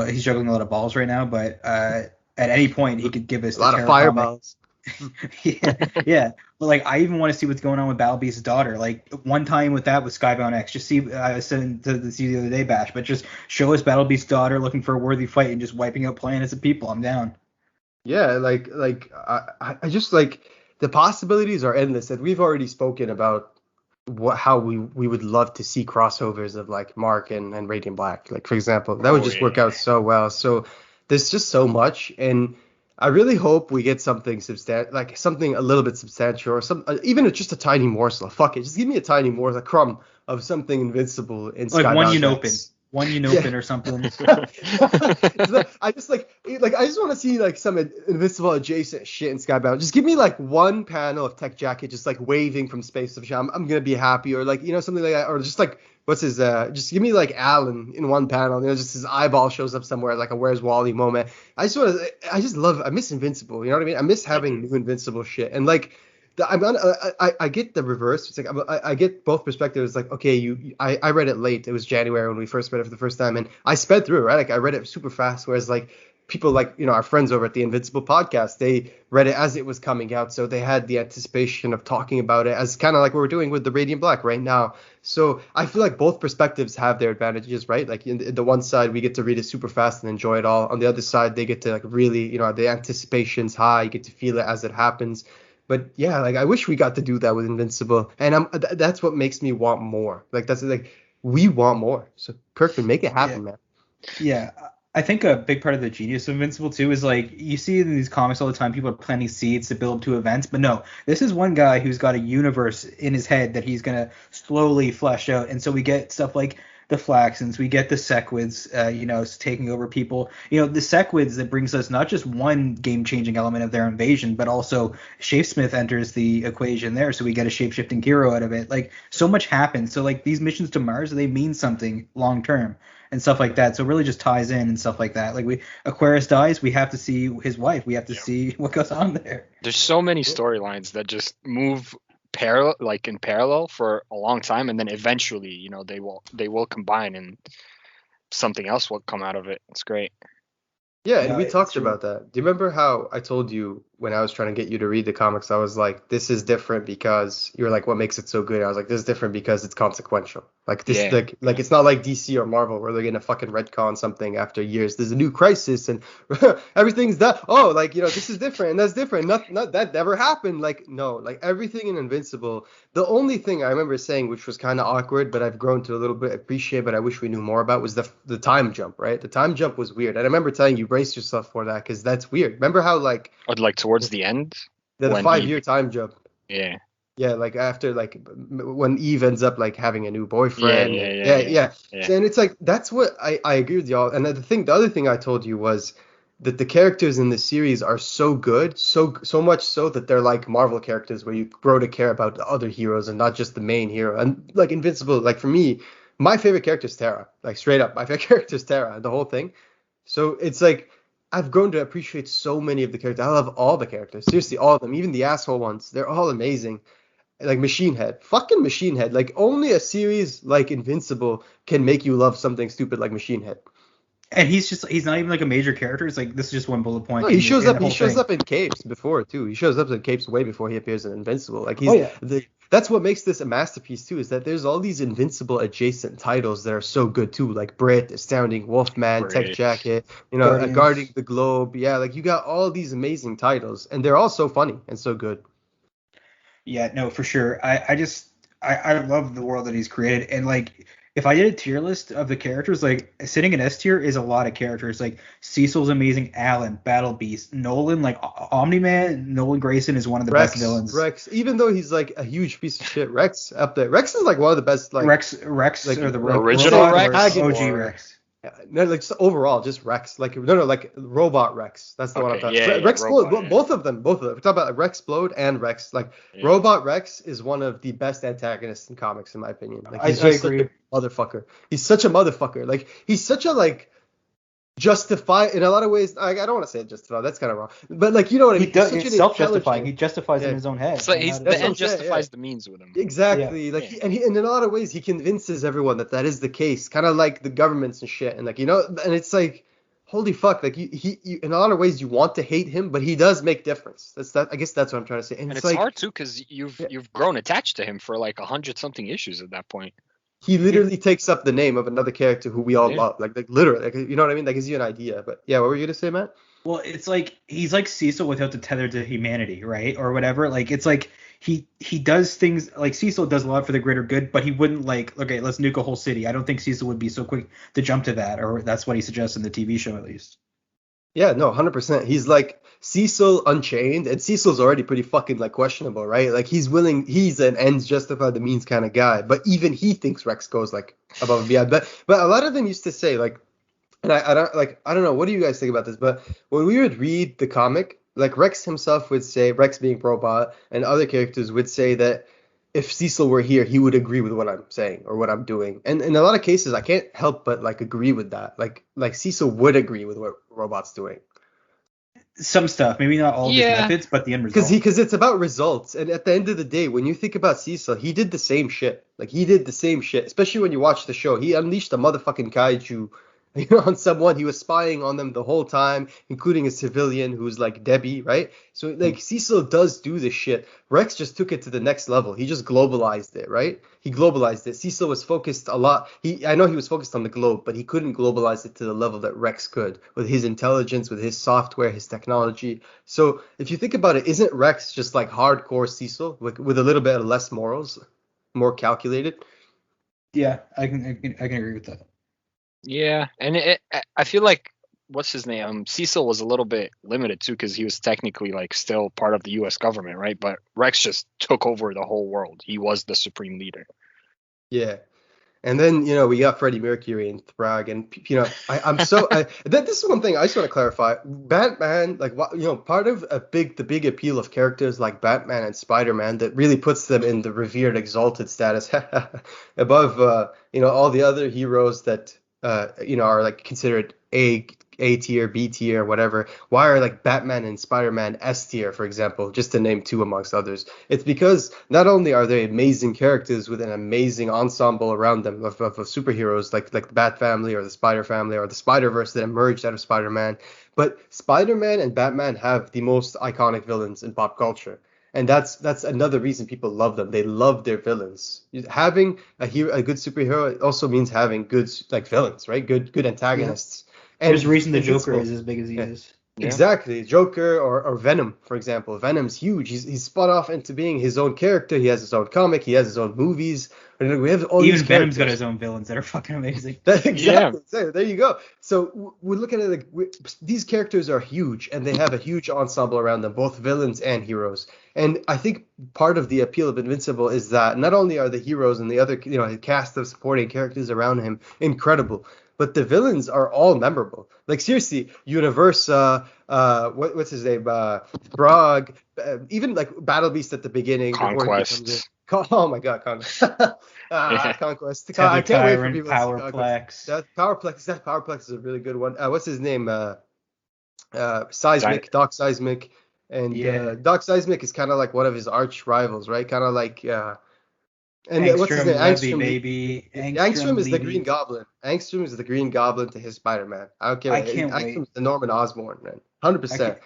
he's juggling a lot of balls right now, but at any point he could give us A the lot of Terror comic. fireballs. Yeah, yeah. But like, I even want to see what's going on with Battle Beast's daughter. Like, one time with that with Skybound X, just see. I said to the see the other day, Bash, but just show us Battle Beast's daughter looking for a worthy fight and just wiping out planets of people. I'm down. Yeah, I just like the possibilities are endless. And we've already spoken about how we would love to see crossovers of like Mark and Radiant Black. Like for example, that would Oh just work yeah. out so well. So there's just so much, and I really hope we get something substantial, like something a little bit substantial, or some even just a tiny morsel. Fuck it, just give me a tiny morsel, a crumb of something invincible in Like one Skybound Unopin, X. one Yeah. Unopin or something. I just I just want to see like some Invincible adjacent shit in Skybound. Just give me like one panel of Tech Jacket just like waving from space to shit. I'm gonna be happy, or like something like that, or just like what's his just give me like Alan in one panel. Just his eyeball shows up somewhere like a Where's Wally moment. I miss Invincible. You know what I mean? I miss having new Invincible shit, and like I get the reverse. It's like I get both perspectives. Like, okay, I read it late. It was January when we first read it for the first time, and I sped through it, right? Like I read it super fast. Whereas like people like our friends over at the Invincible podcast, they read it as it was coming out, so they had the anticipation of talking about it as kind of like what we're doing with the Radiant Black right now. So I feel like both perspectives have their advantages, right? Like in the one side, we get to read it super fast and enjoy it all. On the other side, they get to like really, the anticipation's high. You get to feel it as it happens. But yeah, like I wish we got to do that with Invincible, and that's what makes me want more. Like that's like we want more. So Kirkman, make it happen, man. Yeah, I think a big part of the genius of Invincible too is like you see in these comics all the time, people are planting seeds to build to events, but no, this is one guy who's got a universe in his head that he's gonna slowly flesh out, and so we get stuff like the Flaxens, we get the Sequids, taking over people. The Sequids that brings us not just one game-changing element of their invasion, but also Shapesmith enters the equation there, so we get a shape-shifting hero out of it. Like so much happens. So like these missions to Mars, they mean something long term and stuff like that. So it really just ties in and stuff like that. Like Aquarius dies, we have to see his wife. We have to see what goes on there. There's so many storylines that just move in parallel for a long time, and then eventually, they will combine and something else will come out of it. It's great. Yeah, and Yeah, we it's talked true. about that. Do you remember how I told you when I was trying to get you to read the comics, I was like, this is different because you're like, what makes it so good? I was like, this is different because it's consequential. Like this, Yeah. like it's not like DC or Marvel where they're gonna fucking retcon something after years. There's a new crisis and everything's that. Oh, like this is different and that's different. Not that never happened. Like no, like everything in Invincible. The only thing I remember saying, which was kind of awkward, but I've grown to a little bit appreciate, but I wish we knew more about, was the time jump. Right, the time jump was weird. And I remember telling you brace yourself for that because that's weird. Remember how Or like towards the end the when 5 year time jump. Yeah. Yeah, like after when Eve ends up like having a new boyfriend. Yeah. So, and it's like that's what I agree with y'all. And the other thing I told you was that the characters in this series are so good, so much so that they're like Marvel characters where you grow to care about the other heroes and not just the main hero. And like Invincible, like for me, my favorite character is Tara. Like straight up, my favorite character is Tara, the whole thing. So it's like I've grown to appreciate so many of the characters. I love all the characters. Seriously, all of them, even the asshole ones. They're all amazing. Like Machine Head. Fucking Machine Head. Like only a series like Invincible can make you love something stupid like Machine Head. And he's not even like a major character. It's like this is just one bullet point. No, he shows up in Capes before too. He shows up in Capes way before he appears in Invincible. Like that's what makes this a masterpiece too, is that there's all these Invincible adjacent titles that are so good too, like Brit, Astounding, Wolfman, Tech Jacket, Guarding the Globe. Yeah, like you got all these amazing titles, and they're all so funny and so good. Yeah, no, for sure. I love the world that he's created, and like if I did a tier list of the characters, like sitting in S tier is a lot of characters. Like Cecil's amazing, Alan, Battle Beast, Nolan, like Omni-Man, Nolan Grayson is one of the best villains. Rex, even though he's like a huge piece of shit, Rex up there. Rex is like one of the best. Like Rex, like, or the original Rex, OG Rex. No, like just overall, just Rex. Like like Robot Rex. That's the one I'm talking about. Yeah, Rex Robot, Explode, both of them. We're talking about Rex Explode and Rex. Like Robot Rex is one of the best antagonists in comics, in my opinion. Like he's just such a motherfucker. He's such a motherfucker. Like he's such a like justify in a lot of ways. I don't want to say justify. That's kind of wrong. But like you know what I mean. He's self-justifying. He justifies in his own head. So the end justifies the means with him. Exactly. Yeah. Like and in a lot of ways he convinces everyone that is the case. Kind of like the governments and shit. And like and it's like holy fuck. Like he in a lot of ways you want to hate him, but he does make difference. I guess that's what I'm trying to say. And it's like, hard too because you've grown attached to him for like 100-something issues at that point. He literally takes up the name of another character who we all love. Like literally, like, you know what I mean? That gives you an idea. But yeah, what were you gonna say, Matt? Well, it's like he's like Cecil without the tether to humanity, right? Or whatever. Like it's like he does things like Cecil does a lot for the greater good, but he wouldn't like, okay, let's nuke a whole city. I don't think Cecil would be so quick to jump to that, or that's what he suggests in the TV show at least. Yeah, no, 100%. He's like Cecil Unchained, and Cecil's already pretty fucking like questionable, right? Like he's an ends justify the means kind of guy, but even he thinks Rex goes like above and beyond. But a lot of them used to say like, and I don't know, what do you guys think about this? But when we would read the comic, like Rex himself would say, Rex being Robot, and other characters would say that if Cecil were here, he would agree with what I'm saying or what I'm doing. And in a lot of cases, I can't help but like agree with that. Like Cecil would agree with what Robot's doing. Some stuff, maybe not all of his methods, but the end result. Because it's about results. And at the end of the day, when you think about Cecil, he did the same shit. Like he did the same shit, especially when you watch the show. He unleashed a motherfucking kaiju on someone. He was spying on them the whole time, including a civilian who's like Debbie, right? So like Cecil does do this shit. Rex just took it to the next level. He just globalized it, right? He globalized it. Cecil was focused a lot. I know he was focused on the globe, but he couldn't globalize it to the level that Rex could with his intelligence, with his software, his technology. So if you think about it, isn't Rex just like hardcore Cecil with a little bit of less morals, more calculated? Yeah, I can agree with that. Yeah, and I feel like what's his name? Cecil was a little bit limited too because he was technically like still part of the U.S. government, right? But Rex just took over the whole world. He was the supreme leader. Yeah, and then we got Freddie Mercury and Thrag, and this is one thing I just want to clarify. Batman, like part of the big appeal of characters like Batman and Spider-Man that really puts them in the revered, exalted status above all the other heroes that are like considered A A tier, B tier, whatever? Why are like Batman and Spider-Man S tier, for example, just to name two amongst others? It's because not only are they amazing characters with an amazing ensemble around them of superheroes like the Bat Family or the Spider Family or the Spider-Verse that emerged out of Spider-Man, but Spider-Man and Batman have the most iconic villains in pop culture. And that's another reason people love them. They love their villains. Having a good superhero also means having good like villains, right? Good Yeah. antagonists. There's And a reason the Joker Invincible. is as big as he Yeah. is. Yeah. Exactly. Joker or Venom, for example. Venom's huge. He's spun off into being his own character. He has his own comic. He has his own movies. And we have all Even these Venom's got characters. his own villains that are fucking amazing. Exactly. So there you go. So we're looking at these characters are huge and they have a huge ensemble around them, both villains and heroes. And I think part of the appeal of Invincible is that not only are the heroes and the other, the cast of supporting characters around him incredible, but the villains are all memorable. Like seriously, Universa, what's his name, Brog, even like Battle Beast at the beginning before he becomes Conquest. Oh my God, Conquest. Yeah. Conquest. Tether I can't wait for Tyrant, people to see Conquest. Powerplex. Powerplex is a really good one. What's his name? Seismic, Doc Seismic, and Yeah. Doc Seismic is kind of like one of his arch rivals, right? Kind of like and what's his Angstrom, name? Levy, baby. Angstrom is the Levy. Green Goblin. Angstrom is the Green Goblin to his Spider-Man. I don't care. I can't wait. Angstrom's the Norman Osborn, man. 100%.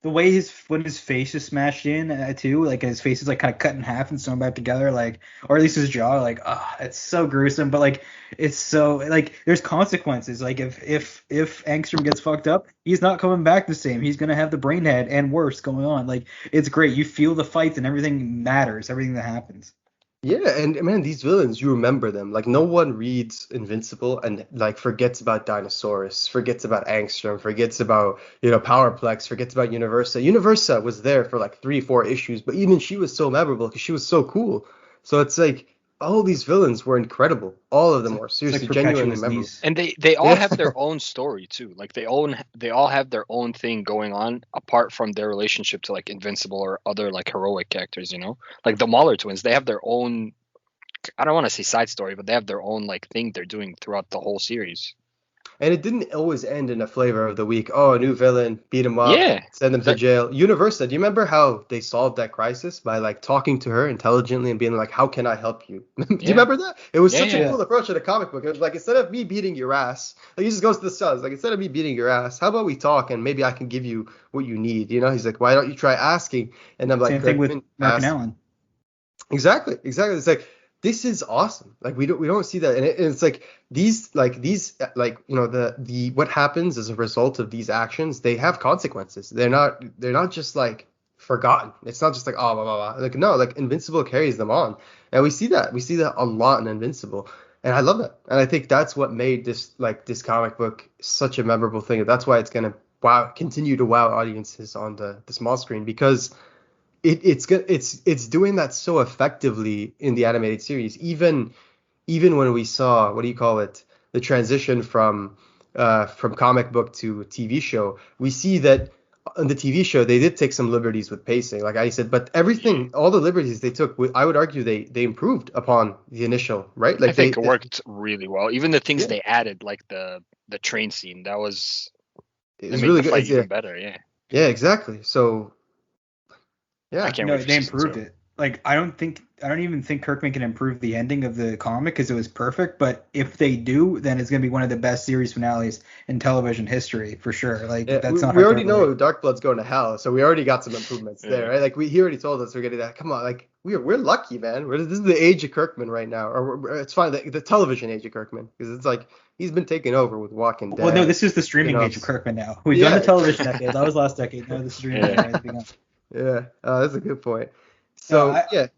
The way when his face is smashed in too, like his face is like kind of cut in half and sewn back together, like, or at least his jaw, like, it's so gruesome. But like, it's so like there's consequences. Like if Angstrom gets fucked up, he's not coming back the same. He's gonna have the brain head and worse going on. Like it's great. You feel the fights and everything matters. Everything that happens. Yeah, and man, these villains, you remember them. Like no one reads Invincible and like forgets about Dinosaurus, forgets about Angstrom, forgets about, Powerplex, forgets about Universa. Universa was there for like 3, 4 issues, but even she was so memorable because she was so cool. So it's like all these villains were incredible. All of them were It's seriously like genuinely Perpetua's memorable. niece. And they all Yeah. have their own story too. Like they all have their own thing going on apart from their relationship to like Invincible or other like heroic characters, Like the Mauler twins, they have their own, I don't want to say side story, but they have their own like thing they're doing throughout the whole series. And it didn't always end in a flavor of the week. Oh, a new villain, beat him up, Yeah. send him to jail. Universa, do you remember how they solved that crisis by like talking to her intelligently and being like, "How can I help you?" Do you remember that? It was such a cool approach in a comic book. It was like instead of me beating your ass, like he just goes to the studs. Like instead of me beating your ass, how about we talk and maybe I can give you what you need? He's like, "Why don't you try asking?" And I'm like, Same thing with "Kirkman, Mark ask." and Allen. Exactly. It's like this is awesome. Like we don't see that, and it's like these the what happens as a result of these actions. They have consequences. They're not just like forgotten. It's not just like oh blah blah blah. Like no, like Invincible carries them on, and we see that a lot in Invincible, and I love that, and I think that's what made this comic book such a memorable thing. That's why it's gonna continue to wow audiences on the small screen because. It's doing that so effectively in the animated series. Even when we saw what do you call it, the transition from comic book to TV show, we see that on the TV show they did take some liberties with pacing, like I said, but all the liberties they took, I would argue they improved upon the initial, right? Like I think it worked really well. Even the things they added, like the train scene, that was it was made really the good. fight even better. Yeah. Yeah, exactly. So. Yeah, I can't wait for they season improved 2. it. Like I don't even think Kirkman can improve the ending of the comic because it was perfect. But if they do, then it's gonna be one of the best series finales in television history for sure. Like that's not. We already know Darkblood's going to hell, so we already got some improvements there, right? Like he already told us we're getting that. Come on, like we're lucky, man. This is the age of Kirkman right now, or it's fine, the television age of Kirkman, because it's like he's been taken over with Walking Dead. Well, no, this is the streaming age of Kirkman now. We've done the television decade. That was last decade. No, the streaming age. Yeah, that's a good point. So I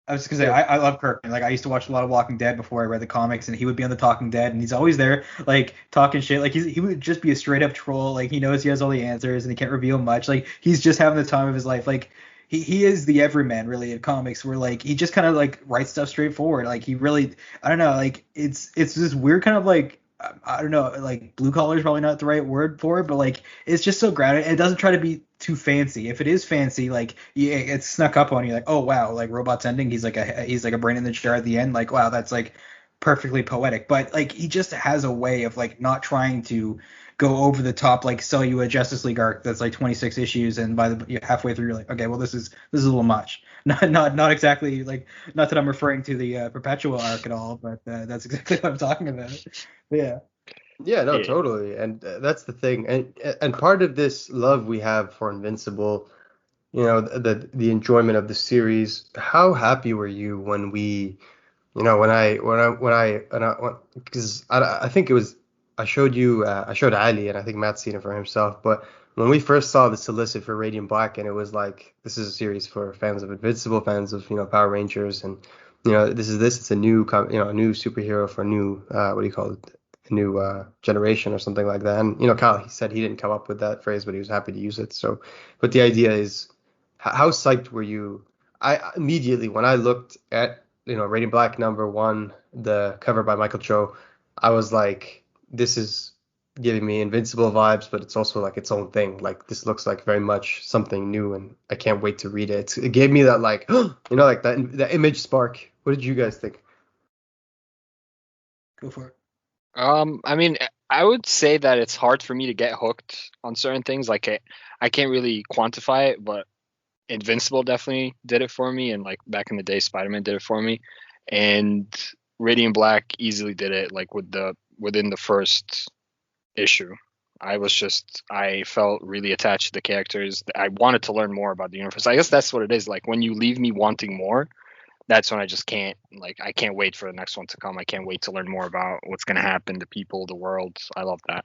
was gonna say I love Kirkman. Like I used to watch a lot of Walking Dead before I read the comics, and he would be on the Talking Dead, and he's always there, like talking shit. Like he would just be a straight up troll. Like he knows he has all the answers, and he can't reveal much. Like he's just having the time of his life. Like he is the everyman really in comics, where like he just kind of like writes stuff straightforward. Like he really, I don't know, like it's this weird kind of like. I don't know, like blue collar is probably not the right word for it, but like it's just so grounded. It doesn't try to be too fancy. If it is fancy, like it's snuck up on you, like oh wow, like Robot's ending, he's like a brain in the jar at the end, like wow, that's like perfectly poetic. But like he just has a way of like not trying to go over the top, like sell you a Justice League arc that's like 26 issues, and by the halfway through you're like, okay, well this is a little much. Not exactly like, not that I'm referring to the Perpetual arc at all, but that's exactly what I'm talking about. But yeah. Yeah, no, Yeah. totally. And that's the thing. And part of this love we have for Invincible, the enjoyment of the series. How happy were you when we, because I think it was, I showed Ali, and I think Matt's seen it for himself. But when we first saw the solicit for Radiant Black, and it was like, this is a series for fans of Invincible, fans of Power Rangers, and it's a new a new superhero for a new what do you call it, a new generation or something like that. And Kyle, he said he didn't come up with that phrase, but he was happy to use it. So, but the idea is, how psyched were you? I immediately, when I looked at Radiant Black #1, the cover by Michael Cho, I was like, this is giving me Invincible vibes, but it's also like its own thing. Like, this looks like very much something new, and I can't wait to read it. It gave me that, like, like that image spark. What did you guys think? Go for it. I mean, I would say that it's hard for me to get hooked on certain things. Like, I can't really quantify it, but Invincible definitely did it for me, and like back in the day, Spider-Man did it for me, and Radiant Black easily did it. Like within the first issue, I felt really attached to the characters. I wanted to learn more about the universe. I guess that's what it is. Like, when you leave me wanting more, that's when I just can't, like, I can't wait for the next one to come. I can't wait to learn more about what's going to happen to people, the world. I love that.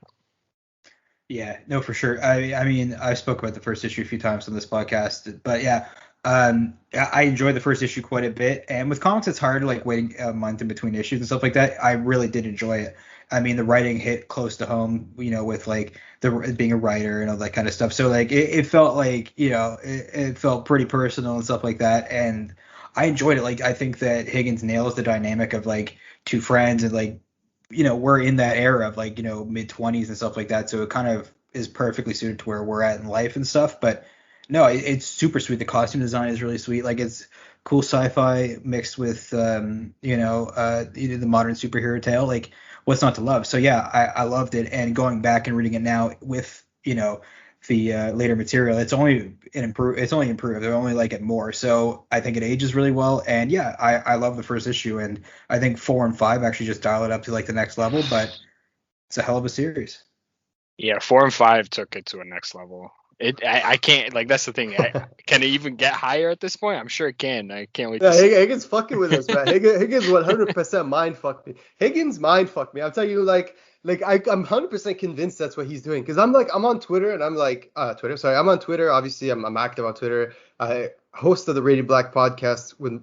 Yeah, no, for sure. I mean, I spoke about the first issue a few times on this podcast, but yeah, I enjoyed the first issue quite a bit. And with comics, it's hard, like waiting a month in between issues and stuff like that. I really did enjoy it. I mean, the writing hit close to home, with like the being a writer and all that kind of stuff. So like it felt like, it felt pretty personal and stuff like that. And I enjoyed it. Like, I think that Higgins nails the dynamic of like two friends, and like, we're in that era of like, mid 20s and stuff like that. So it kind of is perfectly suited to where we're at in life and stuff. But no, it's super sweet. The costume design is really sweet. Like, it's cool sci-fi mixed with, the modern superhero tale. Like, what's not to love? So yeah, I loved it. And going back and reading it now with, the later material, it's only improved. They only like it more. So I think it ages really well. And yeah, I love the first issue, and I think 4 and 5 actually just dial it up to like the next level. But it's a hell of a series. Yeah, 4 and 5 took it to a next level. I can't, like, that's the thing. Can it even get higher at this point? I'm sure it can. I can't wait. Yeah, Higgins fucking with us, man. Higgins 100% mind fucked me. Higgins mind fucked me. I'm telling you, like I'm 100% convinced that's what he's doing. Because I'm on Twitter, and I'm like, I'm on Twitter. Obviously, I'm active on Twitter. I host of the Radiant Black podcast with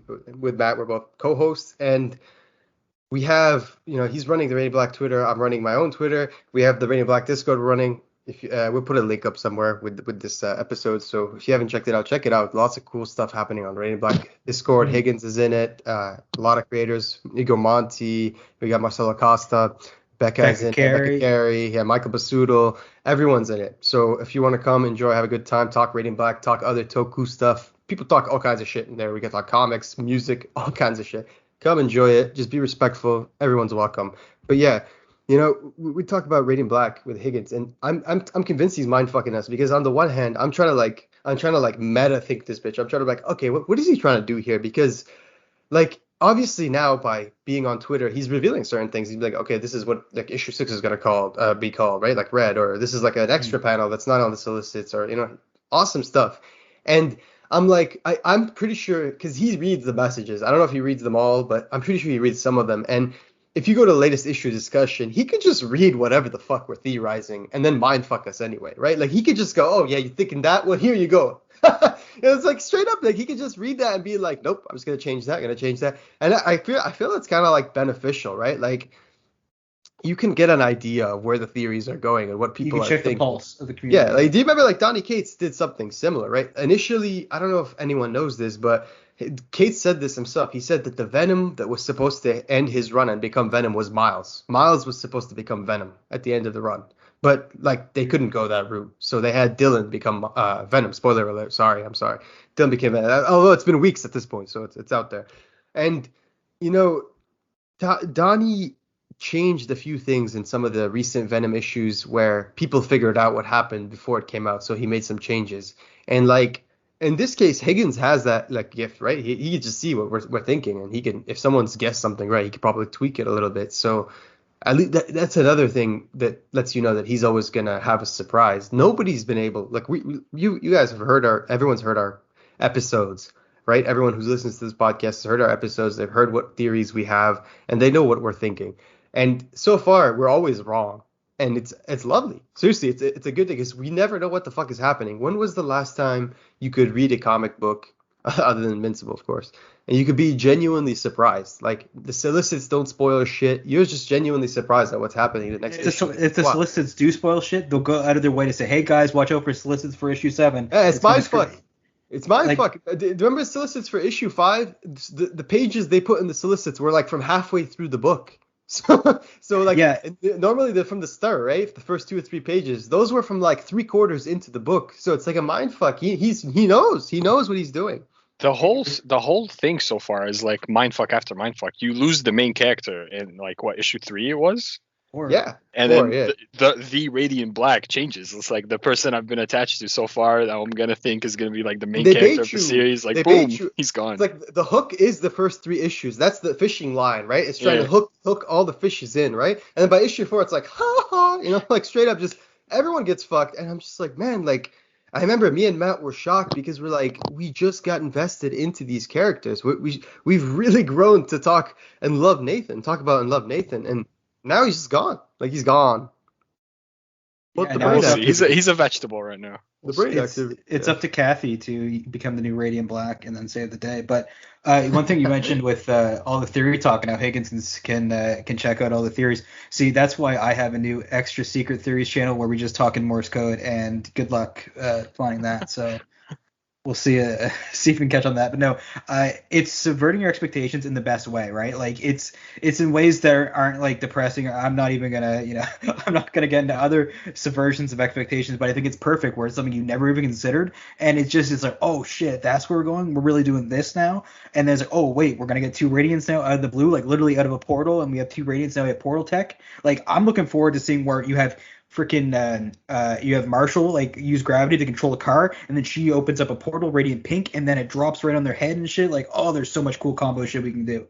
Matt. We're both co-hosts, and we have, he's running the Radiant Black Twitter. I'm running my own Twitter. We have the Radiant Black Discord running. If we'll put a link up somewhere with this episode. So if you haven't checked it out, check it out. Lots of cool stuff happening on Radiant Black Discord. Higgins is in it. A lot of creators. Igor Monti. We got Marcelo Costa. Becca's in it. Becca Carey. Yeah, Michael Basudo. Everyone's in it. So if you want to come, enjoy, have a good time, talk Radiant Black, talk other Toku stuff. People talk all kinds of shit in there. We get talk comics, music, all kinds of shit. Come enjoy it. Just be respectful. Everyone's welcome. But yeah, we talk about Radiant Black with Higgins, and I'm convinced he's mind fucking us, because on the one hand, I'm trying to like meta think this bitch. I'm trying to be like, okay, what is he trying to do here? Because like, obviously now, by being on Twitter, he's revealing certain things. He's like, okay, this is what like issue 6 is gonna be called, right? Like Red, or this is like an extra panel that's not on the solicits, or awesome stuff. And I'm like, I'm pretty sure, because he reads the messages. I don't know if he reads them all, but I'm pretty sure he reads some of them. And if you go to the latest issue discussion, he could just read whatever the fuck we're theorizing and then mind fuck us anyway, right? Like, he could just go, oh yeah, you're thinking that? Well, here you go. It's like straight up, like, he could just read that and be like, nope, I'm just gonna change that. And I feel it's kind of like beneficial, right? Like, you can get an idea of where the theories are going and what people are thinking. You can check the pulse of the community. Yeah, like, do you remember, like, Donny Cates did something similar, right? Initially, I don't know if anyone knows this, but Cates said this himself. He said that the Venom that was supposed to end his run and become Venom was Miles. Miles was supposed to become Venom at the end of the run. But, like, they couldn't go that route. So they had Dylan become Venom. Spoiler alert. I'm sorry. Dylan became Venom. Although it's been weeks at this point, so it's out there. And, Donnie changed a few things in some of the recent Venom issues where people figured out what happened before it came out, so he made some changes. And like in this case, Higgins has that like gift, right? He can just see what we're thinking, and he can, if someone's guessed something right, he could probably tweak it a little bit. So at least that's another thing that lets you know that he's always gonna have a surprise. Nobody's been able, like you guys have heard everyone's heard our episodes, right? Everyone who listens to this podcast has heard our episodes. They've heard what theories we have, and they know what we're thinking. And so far, we're always wrong, and it's lovely. Seriously, it's a good thing because we never know what the fuck is happening. When was the last time you could read a comic book, other than Invincible, of course, and you could be genuinely surprised? Like the solicits don't spoil shit. You're just genuinely surprised at what's happening the next issue. If the solicits do spoil shit, they'll go out of their way to say, "Hey guys, watch out for solicits for issue 7." Yeah, it's my fuck. It's my fuck. Do you remember the solicits for issue 5? The pages they put in the solicits were like from halfway through the book. So like, yeah, normally they're from the start, right? The first 2 or 3 pages. Those were from like 3/4 into the book. So it's like a mind fuck. He knows what he's doing. The whole thing so far is like mindfuck after mindfuck. You lose the main character in like what, issue 3 it was? The Radiant Black changes. It's like the person I've been attached to so far that I'm gonna think is gonna be like the main character of the series. Like boom, he's gone. It's like the hook is the first 3 issues. That's the fishing line, right? It's trying to hook all the fishes in, right? And then by issue 4, it's like ha ha, like straight up just everyone gets fucked. And I'm just like, man, like I remember me and Matt were shocked because we're like, we just got invested into these characters. We've really grown to talk about and love Nathan, and now he's just gone. Like he's gone. He's a vegetable right now. It's up to Kathy to become the new Radiant Black and then save the day. But one thing you mentioned with all the theory talk and how Higgins can check out all the theories. See, that's why I have a new extra secret theories channel where we just talk in Morse code. And good luck finding that. So we'll see if we can catch on that. But no, it's subverting your expectations in the best way, right? Like it's in ways that aren't like depressing. I'm not even gonna, I'm not gonna get into other subversions of expectations, but I think it's perfect where it's something you never even considered, and it's like, oh shit, that's where we're going. We're really doing this now. And there's like, oh wait, we're gonna get 2 Radiants now out of the blue, like literally out of a portal, and we have 2 Radiants now. We have portal tech. Like I'm looking forward to seeing where you have freaking you have Marshall like use gravity to control a car, and then she opens up a portal, Radiant Pink, and then it drops right on their head and shit. Like, oh, there's so much cool combo shit we can do.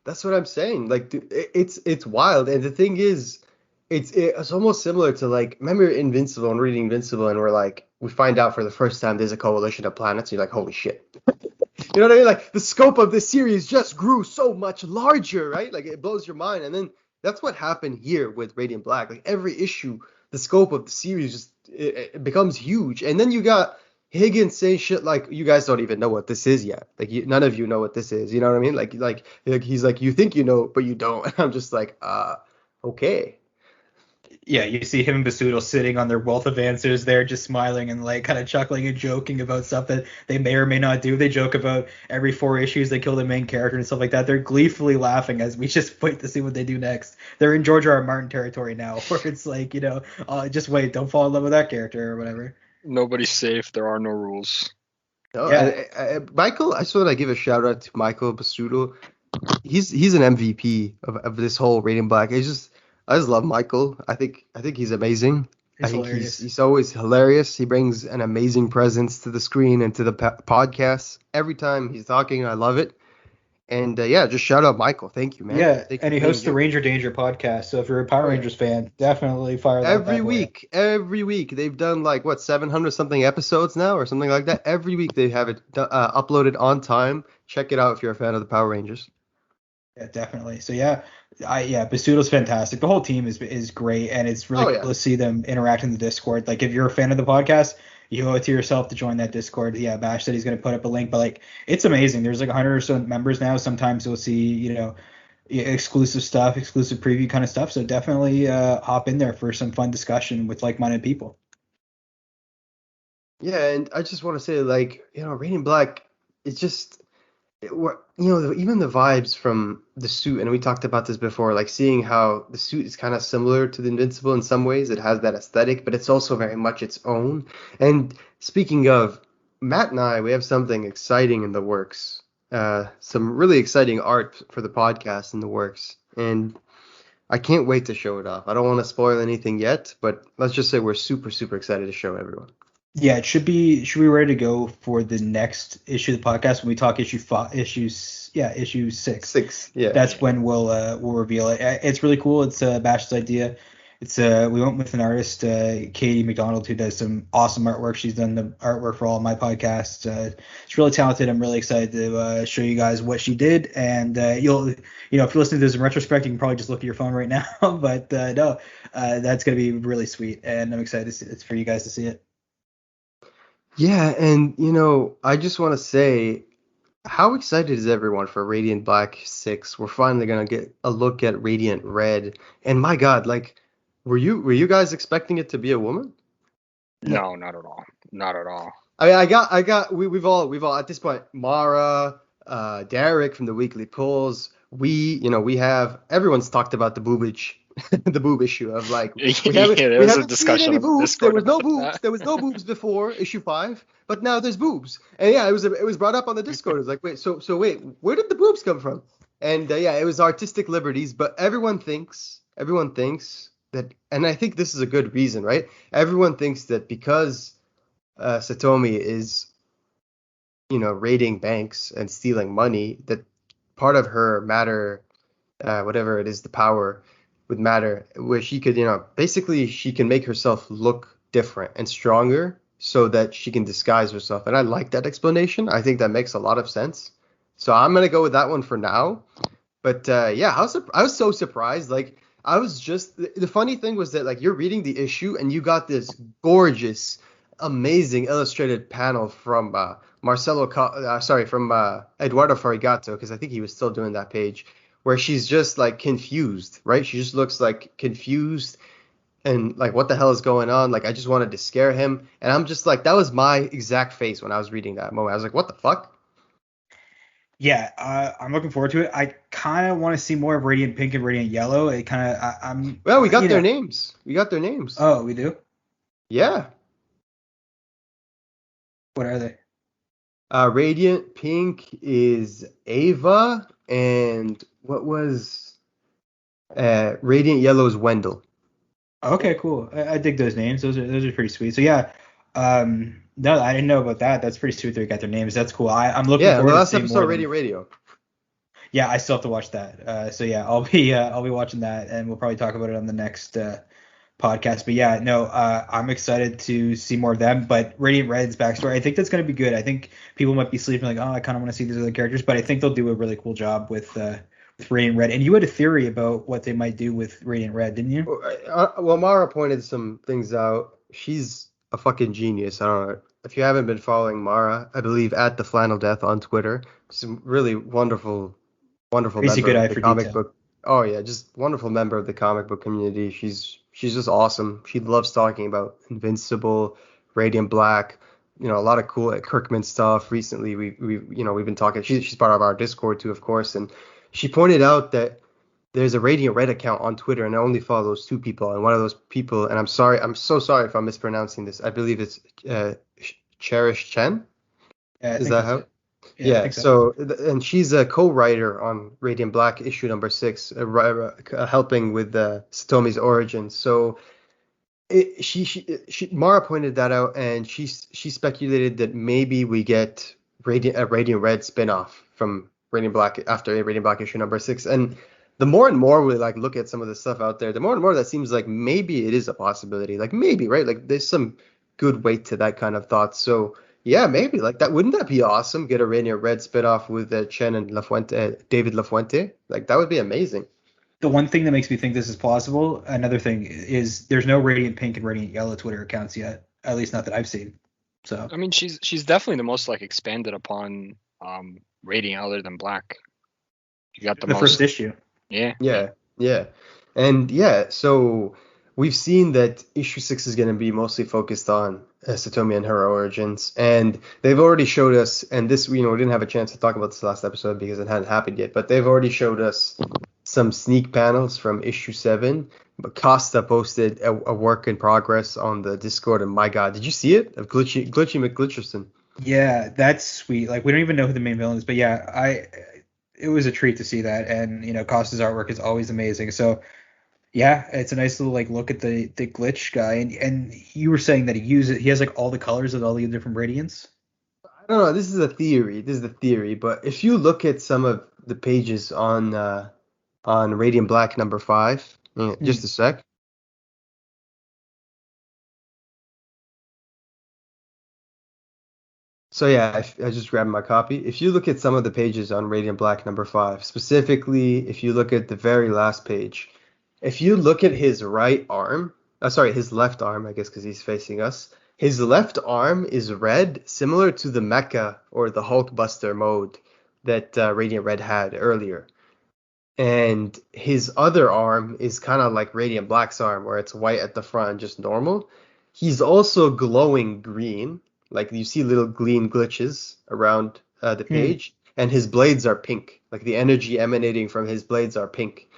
That's what I'm saying. Like, it's wild, and the thing is, it's almost similar to like, remember Invincible and reading Invincible, and we're like, we find out for the first time there's a coalition of planets. And you're like, holy shit. You know what I mean? Like the scope of this series just grew so much larger, right? Like it blows your mind, and then that's what happened here with Radiant Black. Like every issue, the scope of the series just it becomes huge. And then you got Higgins saying shit like, you guys don't even know what this is yet. Like none of you know what this is. You know what I mean? Like he's like, you think you know, but you don't. And I'm just like, okay. Yeah, you see him and Basuto sitting on their wealth of answers there, just smiling and like kind of chuckling and joking about stuff that they may or may not do. They joke about every 4 issues they kill the main character and stuff like that. They're gleefully laughing as we just wait to see what they do next. They're in George R. Martin territory now, where it's like, just wait, don't fall in love with that character or whatever. Nobody's safe. There are no rules. No, yeah. Michael, I just want to give a shout out to Michael Basuto. He's an MVP of this whole Radiant Black. I just love Michael. I think he's amazing. He's always hilarious. He brings an amazing presence to the screen and to the podcast. Every time he's talking, I love it. And just shout out Michael. Thank you, man. Yeah, and he hosts the Ranger Danger podcast. So if you're a Power Rangers fan, definitely fire that every week. Every week they've done like 700 something episodes now or something like that. Every week they have it uploaded on time. Check it out if you're a fan of the Power Rangers. Yeah, definitely. So Basuto's fantastic. The whole team is great, and it's really cool to see them interact in the Discord. Like if you're a fan of the podcast, you owe it to yourself to join that Discord. Yeah, Bash said he's going to put up a link, but like it's amazing. There's like 100 or so members now. Sometimes you'll see exclusive stuff, exclusive preview kind of stuff. So definitely hop in there for some fun discussion with like-minded people. Yeah, and I just want to say, like, Radiant Black, it's just, even the vibes from the suit, and we talked about this before, like seeing how the suit is kind of similar to the Invincible in some ways. It has that aesthetic, but it's also very much its own. And speaking of, Matt and I, we have something exciting in the works. Some really exciting art for the podcast in the works. And I can't wait to show it off. I don't want to spoil anything yet, but let's just say we're super, super excited to show everyone. Yeah, it should be ready to go for the next issue of the podcast when we talk issue 6. 6, yeah. That's when we'll reveal it. It's really cool. It's Bash's idea. It's we went with an artist, Katie McDonald, who does some awesome artwork. She's done the artwork for all of my podcasts. She's really talented. I'm really excited to show you guys what she did. And if you're listening to this in retrospect, you can probably just look at your phone right now. But no, that's gonna be really sweet, and I'm excited to see it's for you guys to see it. Yeah, and I just want to say, how excited is everyone for Radiant Black 6? We're finally gonna get a look at Radiant Red, and my God, like, were you guys expecting it to be a woman? No, not at all. Not at all. I mean, we've all at this point, Mara, Derek from the Weekly Pulls, we have everyone's talked about the boobage. The boob issue of like we there was a discussion seen any boobs. There was no boobs. That. There was no boobs before issue 5, but now there's boobs. And yeah, it was brought up on the Discord. It was like, wait, so wait, where did the boobs come from? And yeah, it was artistic liberties, but everyone thinks that, and I think this is a good reason, right? Everyone thinks that because Satomi is raiding banks and stealing money, that part of her matter, whatever it is, the power would matter, where she could, basically she can make herself look different and stronger so that she can disguise herself. And I like that explanation. I think that makes a lot of sense. So I'm going to go with that one for now. But yeah, I was so surprised. Like, I was just, the funny thing was that, like, you're reading the issue and you got this gorgeous, amazing illustrated panel from from Eduardo Farigato, because I think he was still doing that page, where she's just like confused, right? She just looks like confused and like, what the hell is going on? Like, I just wanted to scare him. And I'm just like, that was my exact face when I was reading that moment. I was like, what the fuck? Yeah, I'm looking forward to it. I kind of want to see more of Radiant Pink and Radiant Yellow. It kind of, I'm. Well, we got their names. We got their names. Oh, we do? Yeah. What are they? Radiant Pink is Ava, and what was Radiant Yellow is Wendell. Okay, cool. I dig those names. Those are pretty sweet. So yeah, no, I didn't know about that. That's pretty sweet. They got their names. That's cool. I'm looking forward the to last seeing episode more Radio. Yeah, I still have to watch that. So yeah, I'll be watching that, and we'll probably talk about it on the next podcast. But yeah, no, I'm excited to see more of them. But Radiant Red's backstory, I think that's going to be good. I think people might be sleeping like, oh, I kind of want to see these other characters, but I think they'll do a really cool job with Radiant Red. And you had a theory about what they might do with Radiant Red, didn't you? Well, Mara pointed some things out. She's a fucking genius. I don't know if you haven't been following Mara. I believe at the Flannel Death on Twitter. Some really wonderful Crazy good eye for comic detail. book. Oh yeah, just wonderful member of the comic book community. She's just awesome. She loves talking about Invincible, Radiant Black, a lot of cool Kirkman stuff. Recently, we've been talking. She's part of our Discord too, of course, and she pointed out that there's a Radiant Red account on Twitter, and I only follow those 2 people. And one of those people, and I'm so sorry if I'm mispronouncing this. I believe it's Cherish Chen. Yeah, is that how? Yeah. So, and she's a co-writer on Radiant Black issue number 6, helping with Satomi's origin. So, Mara pointed that out, and she speculated that maybe we get a Radiant Red spinoff from Radiant Black after Radiant Black issue number 6. And the more and more we like look at some of the stuff out there, the more and more that seems like maybe it is a possibility. Like, maybe, right? Like, there's some good weight to that kind of thought. So yeah, maybe like that. Wouldn't that be awesome? Get a Radiant Red spinoff with Chen and David LaFuente. Like, that would be amazing. The one thing that makes me think this is plausible, another thing is there's no Radiant Pink and Radiant Yellow Twitter accounts yet, at least not that I've seen. So I mean, she's definitely the most like expanded upon Radiant other than Black. You got the most, first issue. Yeah. And yeah, so we've seen that issue 6 is going to be mostly focused on Satomi and her origins, and they've already showed us, and this, we didn't have a chance to talk about this last episode because it hadn't happened yet, but they've already showed us some sneak panels from issue 7. But Costa posted a work in progress on the Discord, and my God, did you see it? Of Glitchy McGlitcherson. Yeah, that's sweet. Like, we don't even know who the main villain is, but yeah, it was a treat to see that, and Costa's artwork is always amazing. So Yeah, it's a nice little like look at the glitch guy, and you were saying that he has like all the colors of all the different radiants. I don't know. This is a theory. This is the theory. But if you look at some of the pages on Radiant Black number 5, Hmm. just a sec. So yeah, I just grabbed my copy. If you look at some of the pages on Radiant Black number 5, specifically, if you look at the very last page, if you look at his right arm, sorry, his left arm, I guess, because he's facing us. His left arm is red, similar to the Mecha or the Hulkbuster mode that Radiant Red had earlier. And his other arm is kind of like Radiant Black's arm, where it's white at the front, just normal. He's also glowing green, like you see little green glitches around the Hmm. page, and his blades are pink, like the energy emanating from his blades are pink.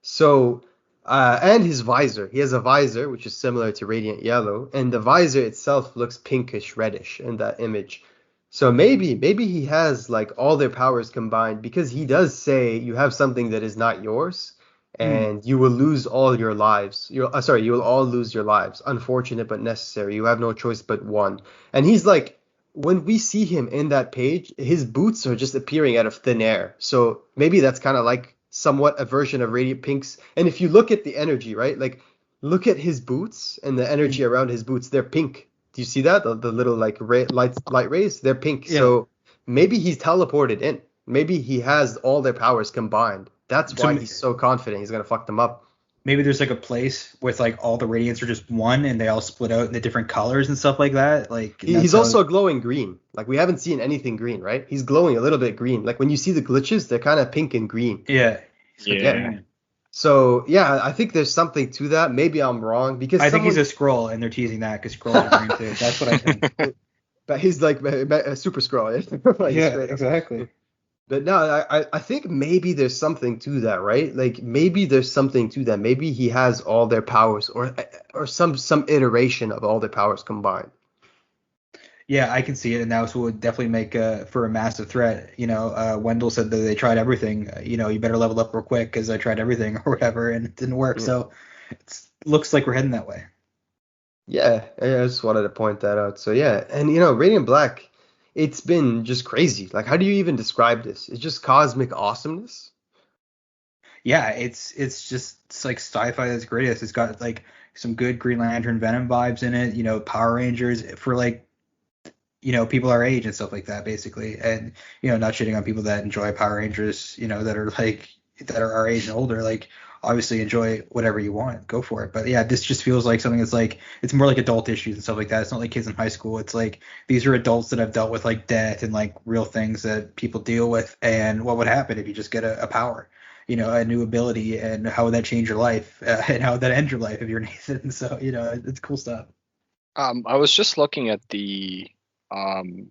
So, and his visor, he has a visor which is similar to Radiant Yellow, and the visor itself looks pinkish reddish in that image. So maybe he has like all their powers combined because he does say you have something that is not yours Hmm. and you will lose all your lives. You will all lose your lives. Unfortunate but necessary. You have no choice but one. And he's like, when we see him in that page, his boots are just appearing out of thin air. So maybe that's kind of like somewhat a version of Radiant Pink's. And if you look at the energy, right? Like look at his boots and the energy around his boots, they're pink. Do you see that? The little like light rays, they're pink. Yeah. So maybe he's teleported in. Maybe he has all their powers combined. That's So why he's so confident he's gonna fuck them up. maybe there's like a place with like all the radiants are just one and they all split out in the different colors and stuff like that. Like and that's He's how. also glowing green. Like we haven't seen anything green, right? He's glowing a little bit green. Like when you see the glitches, they're kind of pink and green. Yeah. He's got the Yeah. Yeah. green. So yeah, I think there's something to that. Maybe I'm wrong because I think he's someone, a scroll and they're teasing that because scrolls are green too. That's what I think. but he's like a super scroll, like Yeah, straight up. exactly. But no, I think maybe there's something to that, right? Like maybe there's something to that. Maybe he has all their powers, or some iteration of all their powers combined. Yeah, I can see it, and that would definitely make for a massive threat. Wendell said that they tried everything. You better level up real quick because I tried everything or whatever, and it didn't work. Yeah, So it looks like we're heading that way. yeah, I just wanted to point that out. So yeah, and Radiant Black, it's been just crazy. Like, how do you even describe this? It's just cosmic awesomeness. Yeah, it's like sci-fi that's greatest. It's got like some good Green Lantern Venom vibes in it. Power Rangers for like people our age and stuff like that, basically. And not shitting on people that enjoy Power Rangers, that are like that are our age and older. Like, obviously, enjoy whatever you want, go for it. But yeah, this just feels like something that's like it's more like adult issues and stuff like that. It's not like kids in high school. It's like these are adults that have dealt with like death and like real things that people deal with. And what would happen if you just get a power? A new ability, and how would that change your life, and how would that end your life if you're Nathan? So, it's cool stuff. I was just looking at um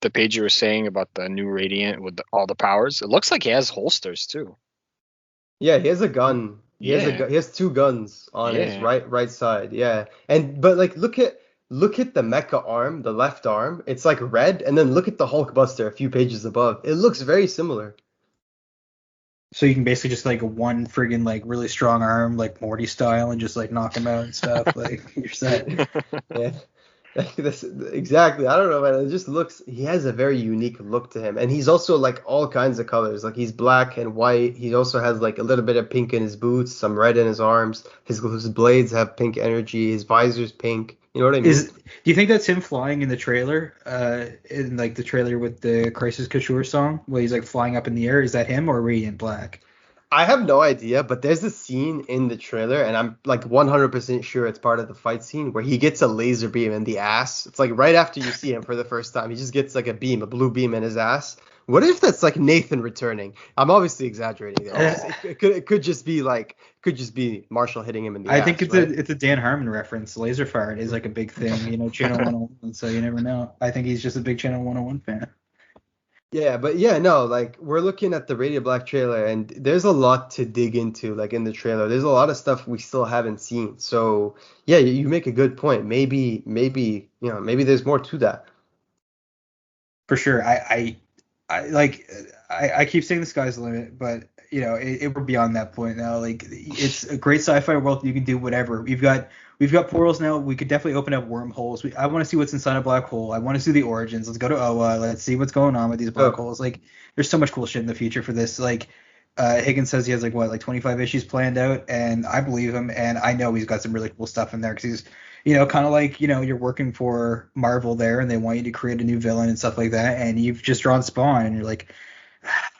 the page you were saying about the new Radiant with all the powers. It looks like he has holsters too. Yeah, he has a gun. He has a Yeah. gun. He has two guns on his Yeah. right side. Yeah, and but like look at the mecha arm, the left arm. It's like red, and then look at the Hulk Buster a few pages above. It looks very similar. So you can basically just like one friggin' like really strong arm, like Morty style, and just like knock him out and stuff. Like you're set. Yeah, that's exactly. I don't know, man. It just looks. He has a very unique look to him, and he's also like all kinds of colors. Like he's black and white. He also has like a little bit of pink in his boots, some red in his arms. His blades have pink energy. His visor's pink. You know what I mean? Do you think that's him flying in the trailer? In like the trailer with the Crisis Couture song, where he's like flying up in the air. Is that him or Radiant Black? I have no idea, but there's a scene in the trailer, and I'm like 100% sure it's part of the fight scene where he gets a laser beam in the ass. It's like right after you see him for the first time, he just gets like a blue beam in his ass. What if that's like Nathan returning? I'm obviously exaggerating there. It could just be Marshall hitting him in the I think ass, it's a right? it's a Dan Harmon reference. Laser fire is like a big thing, Channel 101. So you never know. I think he's just a big Channel 101 fan. Yeah, but yeah, no, like we're looking at the Radio Black trailer and there's a lot to dig into, like in the trailer. There's a lot of stuff we still haven't seen. So yeah, you make a good point. Maybe there's more to that. For sure. I keep saying the sky's the limit, but we're beyond that point now. Like, it's a great sci-fi world. You can do whatever. We've got portals now. We could definitely open up wormholes. I want to see what's inside a black hole. I want to see the origins. Let's go to Oa. Let's see what's going on with these black holes. Like, there's so much cool shit in the future for this. Like, Higgins says he has like 25 issues planned out, and I believe him, and I know he's got some really cool stuff in there because he's kind of like, you're working for Marvel there, and they want you to create a new villain and stuff like that, and you've just drawn Spawn, and you're like,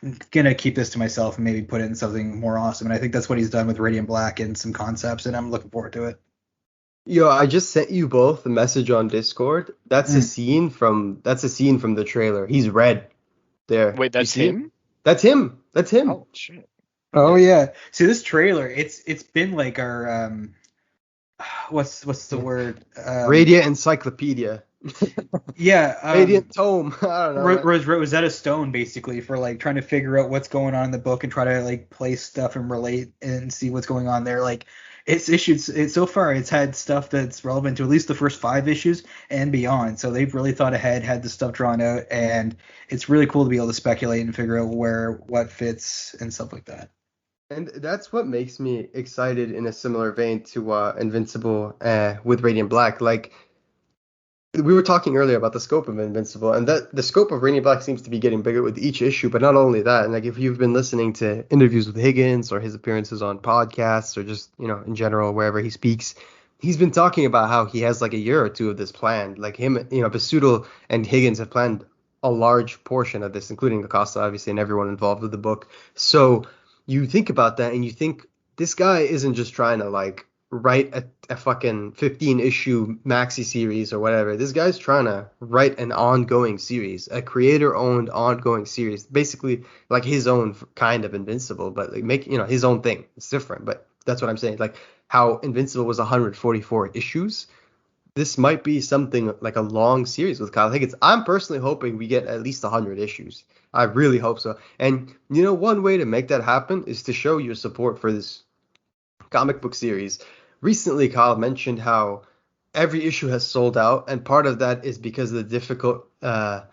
I'm gonna keep this to myself and maybe put it in something more awesome. And I think that's what he's done with Radiant Black and some concepts, and I'm looking forward to it. Yo, I just sent you both a message on Discord. That's a scene from the trailer. He's red there. Wait, that's him? That's him. That's him. Oh shit. Oh yeah. See, this trailer, it's been like our what's the word? Radiant Encyclopedia. Yeah. Radiant Tome. I don't know. Rosetta Stone, basically, for like trying to figure out what's going on in the book and try to like place stuff and relate and see what's going on there. Like, so far it's had stuff that's relevant to at least the first 5 issues and beyond. So they've really thought ahead, had the stuff drawn out, and it's really cool to be able to speculate and figure out what fits and stuff like that. And that's what makes me excited in a similar vein to Invincible with Radiant Black. Like, we were talking earlier about the scope of Invincible, and that the scope of Radiant Black seems to be getting bigger with each issue. But not only that, and like if you've been listening to interviews with Higgins or his appearances on podcasts or just in general wherever he speaks, he's been talking about how he has like a year or two of this planned. Like him, Basuto and Higgins have planned a large portion of this, including Acosta, obviously, and everyone involved with the book. So you think about that, and you think this guy isn't just trying to like write a fucking 15 issue maxi series or whatever. This guy's trying to write an ongoing series, a creator owned ongoing series, basically like his own kind of Invincible, but like make his own thing. It's different, but that's what I'm saying. Like how Invincible was 144 issues, this might be something like a long series with Kyle Higgins. I'm personally hoping we get at least 100 issues. I really hope so. And one way to make that happen is to show your support for this comic book series. Recently, Kyle mentioned how every issue has sold out, and part of that is because of the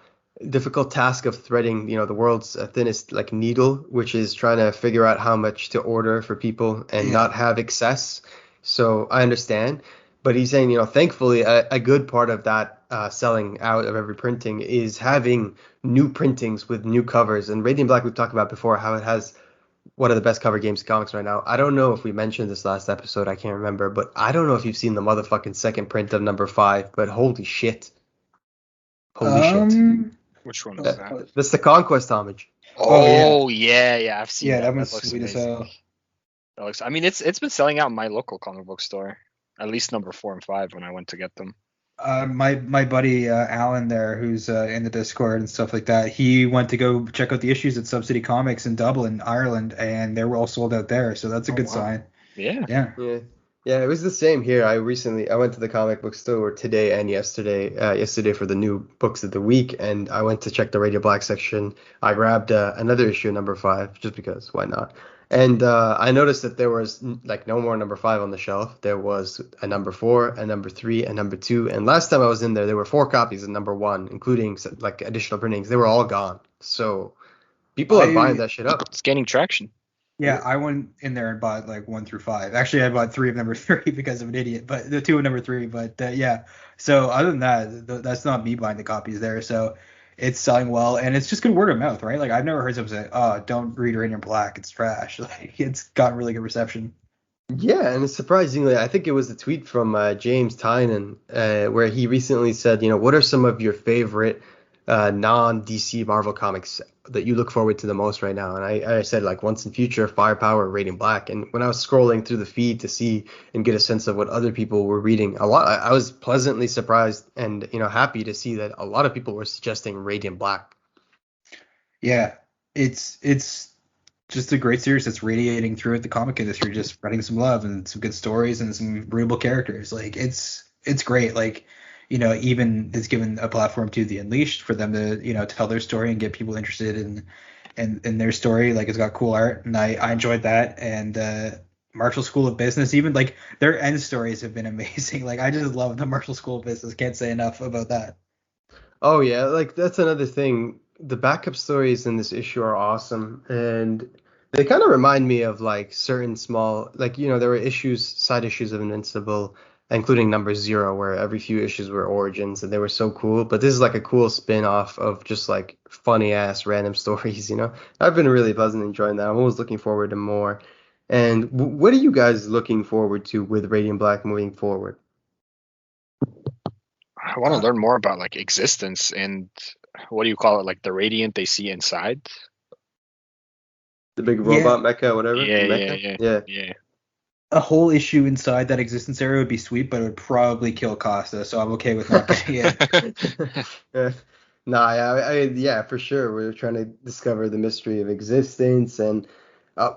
difficult task of threading, the world's thinnest like needle, which is trying to figure out how much to order for people and not have excess. So I understand, but he's saying, thankfully, a good part of that selling out of every printing is having new printings with new covers. And Radiant Black, we've talked about before, how it has one of the best cover games in comics right now. I don't know if we mentioned this last episode. I can't remember, but I don't know if you've seen the motherfucking second print of number 5, but holy shit. Holy shit. Which one was that? That's the Conquest homage. Oh yeah, I've seen that. Yeah, that looks sweet as amazing. hell. That looks, I mean, it's been selling out in my local comic book store. At least number 4 and 5 when I went to get them. My buddy Alan there, who's in the Discord and stuff like that, he went to go check out the issues at Subsidy Comics in Dublin, Ireland, and they were all sold out there. So that's a good sign. Yeah. Yeah, it was the same here. I went to the comic book store today and yesterday for the new books of the week, and I went to check the Radio Black section. I grabbed another issue, number 5, just because, why not? And I noticed that there was like no more number 5 on the shelf. There was a number 4, a number 3, a number 2. And last time I was in there were 4 copies of number 1, including like additional printings. They were all gone. So people are buying that shit up. It's gaining traction. Yeah, I went in there and bought like 1 through 5. Actually, I bought 3 of number 3 because I'm an idiot, but the 2 of number 3. But yeah, so other than that, that's not me buying the copies there. So it's selling well, and it's just good word of mouth, right? Like I've never heard someone say, "Oh, don't read Radiant Black, it's trash." Like it's got really good reception. Yeah, and surprisingly, I think it was a tweet from James Tynan where he recently said, what are some of your favorite non-DC Marvel comics that you look forward to the most right now? And I said like Once and Future, Firepower, Radiant Black. And when I was scrolling through the feed to see and get a sense of what other people were reading, I was pleasantly surprised and happy to see that a lot of people were suggesting Radiant Black. Yeah, it's just a great series that's radiating throughout the comic industry, just spreading some love and some good stories and some readable characters. Like it's great. Like even it's given a platform to the Unleashed for them to tell their story and get people interested in their story. Like it's got cool art, and I enjoyed that. And Marshall School of Business, even like their end stories have been amazing. Like I just love the Marshall School of Business. Can't say enough about that. Oh yeah, like that's another thing. the backup stories in this issue are awesome, and they kind of remind me of like certain small, like there were side issues of Invincible, including number 0, where every few issues were origins, and they were so cool. But this is like a cool spin-off of just like funny ass random stories. I've been really pleasantly enjoying that. I'm always looking forward to more. And what are you guys looking forward to with Radiant Black moving forward? I want to learn more about like existence and what do you call it, like the radiant they see inside. The big robot mecha, whatever. Yeah, mecha? Yeah. A whole issue inside that existence area would be sweet, but it would probably kill Costa, so I'm okay with not getting it. Nah, yeah, for sure. We're trying to discover the mystery of existence, and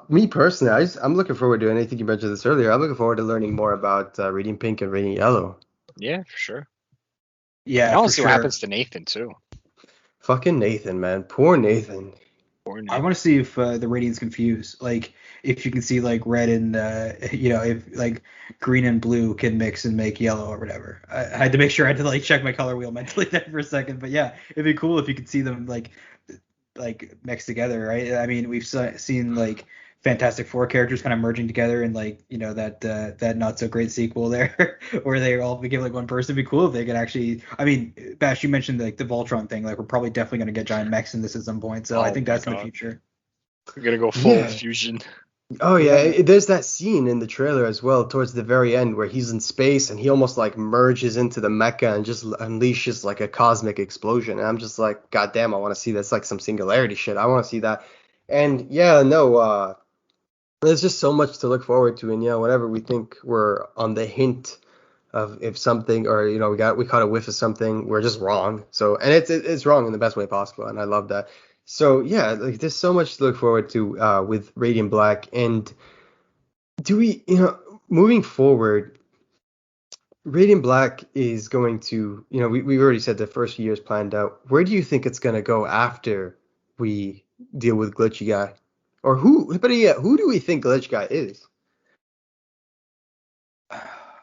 me personally, I'm looking forward to. And I think you mentioned this earlier. I'm looking forward to learning more about Radiant Pink and Radiant Yellow. Yeah, for sure. Yeah, I want to see what happens to Nathan too. Fucking Nathan, man. Poor Nathan. I want to see if the Radiant's confused. Like, if you can see like red and if like green and blue can mix and make yellow or whatever. I had to make sure I had to like check my color wheel mentally there for a second. But yeah, it'd be cool if you could see them like mixed together, right? I mean, we've seen like Fantastic Four characters kind of merging together in like that not so great sequel there where they all became like one person. It'd be cool if they could actually. I mean, Bash, you mentioned like the Voltron thing. Like we're probably definitely gonna get giant mechs in this at some point. So I think that's in the future. We're gonna go full fusion. Oh yeah, there's that scene in the trailer as well towards the very end where he's in space and he almost like merges into the mecha and just unleashes like a cosmic explosion. And I'm just like, God damn, I want to see this, like some singularity shit. I want to see that. And yeah, no, there's just so much to look forward to. And whenever we think we're on the hint of if something, or we caught a whiff of something, we're just wrong. So, and it's wrong in the best way possible, and I love that. So yeah, like there's so much to look forward to with Radiant Black. And do we, moving forward, Radiant Black is going to, we already said the first few years planned out. Where do you think it's going to go after we deal with Glitchy Guy? Or but yeah, who do we think Glitch Guy is?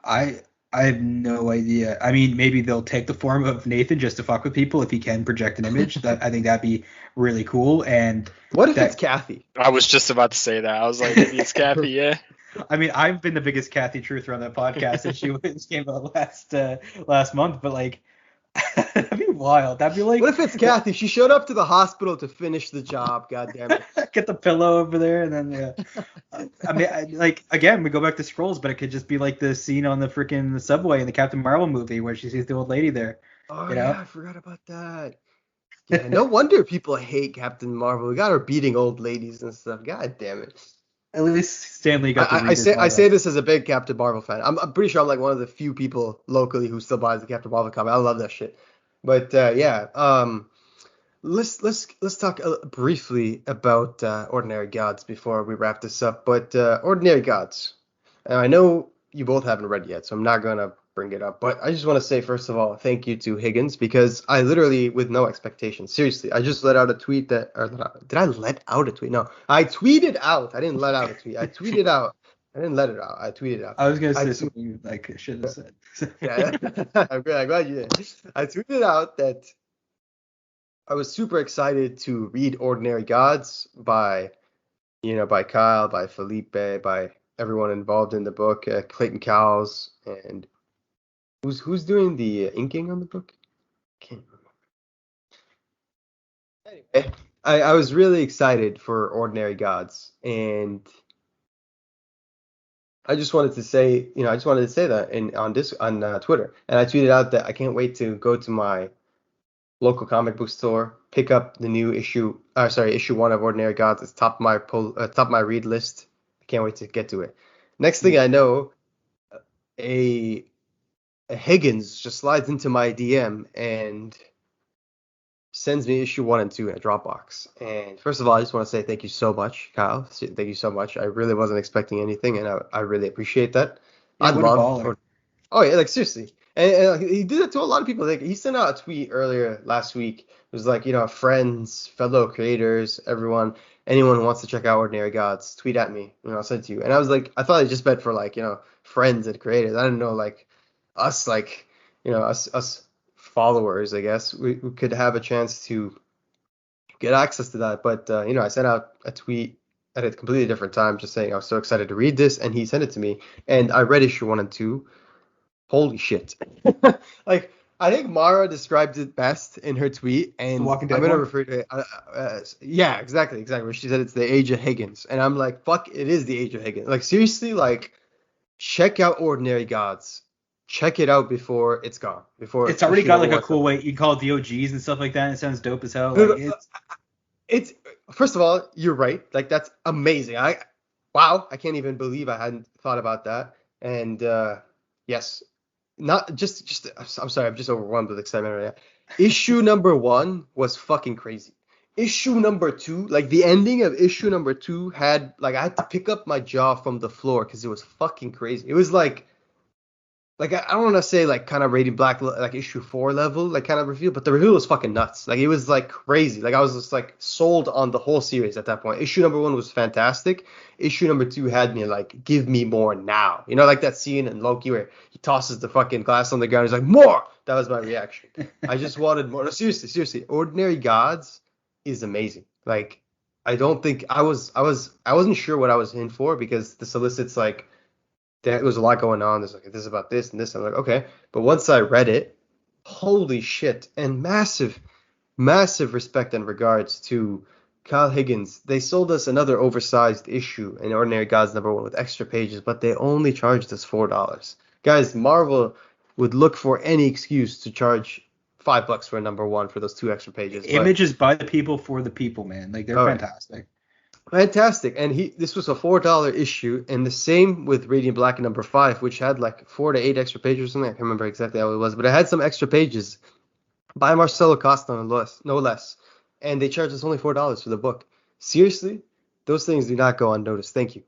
I have no idea. I mean, maybe they'll take the form of Nathan just to fuck with people if he can project an image. That I think that'd be really cool. And what if it's Kathy? I was just about to say that. I was like, maybe it's Kathy, yeah. I mean, I've been the biggest Kathy truther on that podcast, and she came out last month. But like, that'd be wild. That'd be like, what if it's Kathy? She showed up to the hospital to finish the job. God damn it! Get the pillow over there, and then I mean, like again, we go back to Scrolls, but it could just be like the scene on the freaking subway in the Captain Marvel movie where she sees the old lady there. Oh yeah, I forgot about that. Yeah, no wonder people hate Captain Marvel. We got her beating old ladies and stuff. God damn it. At least Stanley got. I say this as a big Captain Marvel fan. I'm pretty sure I'm like one of the few people locally who still buys the Captain Marvel comic. I love that shit. But yeah, let's talk briefly about Ordinary Gods before we wrap this up. But Ordinary Gods, and I know you both haven't read yet, so I'm not gonna bring it up. But I just want to say first of all, thank you to Higgins, because I literally, with no expectations, seriously, I just let out a tweet did I let out a tweet? No, I tweeted out. I didn't let out a tweet. I tweeted out. I didn't let it out. I tweeted out. I was gonna say something like I should have said. Yeah, I'm glad you did. I tweeted out that I was super excited to read Ordinary Gods by Kyle, by Felipe, by everyone involved in the book, Clayton Cowles, and who's doing the inking on the book? Can't remember. Anyway, I was really excited for Ordinary Gods, and I just wanted to say that on Twitter, and I tweeted out that I can't wait to go to my local comic book store, pick up the new issue 1 of Ordinary Gods. It's top of my read list. I can't wait to get to it. Next thing I know, a Higgins just slides into my DM and sends me issue 1 and 2 in a Dropbox. And first of all, I just want to say thank you so much, Kyle. Thank you so much. I really wasn't expecting anything, and I really appreciate that. Yeah, what a baller. Oh yeah, like seriously. And he did it to a lot of people. Like he sent out a tweet earlier last week. It was like, friends, fellow creators, anyone who wants to check out Ordinary Gods, tweet at me. I'll send it to you. And I was like, I thought it just meant for like, friends and creators. I didn't know like us, like, us followers, I guess. We could have a chance to get access to that. But I sent out a tweet at a completely different time, just saying I was so excited to read this, and he sent it to me, and I read issue 1 and 2. Holy shit! Like, I think Mara described it best in her tweet, and Walking I'm Dead gonna one? refer to it. Yeah, exactly. Where she said it's the age of Higgins, and I'm like, fuck, it is the age of Higgins. Like, seriously, like, check out Ordinary Gods. Check it out before it's gone. Before It's already issue got number like a one's cool done. way you call it DOGs and stuff like that. And it sounds dope as hell. Like Dude, it's first of all, you're right. Like, that's amazing. Wow, I can't even believe I hadn't thought about that. And yes, not just I'm sorry, I'm just overwhelmed with excitement right now. Issue number 1 was fucking crazy. Issue number 2, like the ending of issue number 2 had, like, I had to pick up my jaw from the floor because it was fucking crazy. It was like I don't want to say like kind of Radiant Black like issue 4 level like kind of reveal, but the reveal was fucking nuts. Like, it was like crazy. Like, I was just like sold on the whole series at that point. Issue number 1 was fantastic. Issue number 2 had me like, give me more now. Like that scene in Loki where he tosses the fucking glass on the ground. He's like, more. That was my reaction. I just wanted more. No, seriously. Ordinary Gods is amazing. Like, I don't think I wasn't sure what I was in for, because the solicits, like, there was a lot going on. There's like, this is about this and this. I'm like, okay. But once I read it, holy shit. And massive, massive respect and regards to Kyle Higgins. They sold us another oversized issue in Ordinary Gods number 1 with extra pages, but they only charged us $4. Guys, Marvel would look for any excuse to charge $5 for a number 1 for those 2 extra pages. Image is by the people for the people, man. Like, they're fantastic. Fantastic. And this was a $4 issue, and the same with Radiant Black number 5, which had like 4 to 8 extra pages or something. I can't remember exactly how it was, but it had some extra pages by Marcelo Costa, no less. And they charged us only $4 for the book. Seriously, those things do not go unnoticed. Thank you.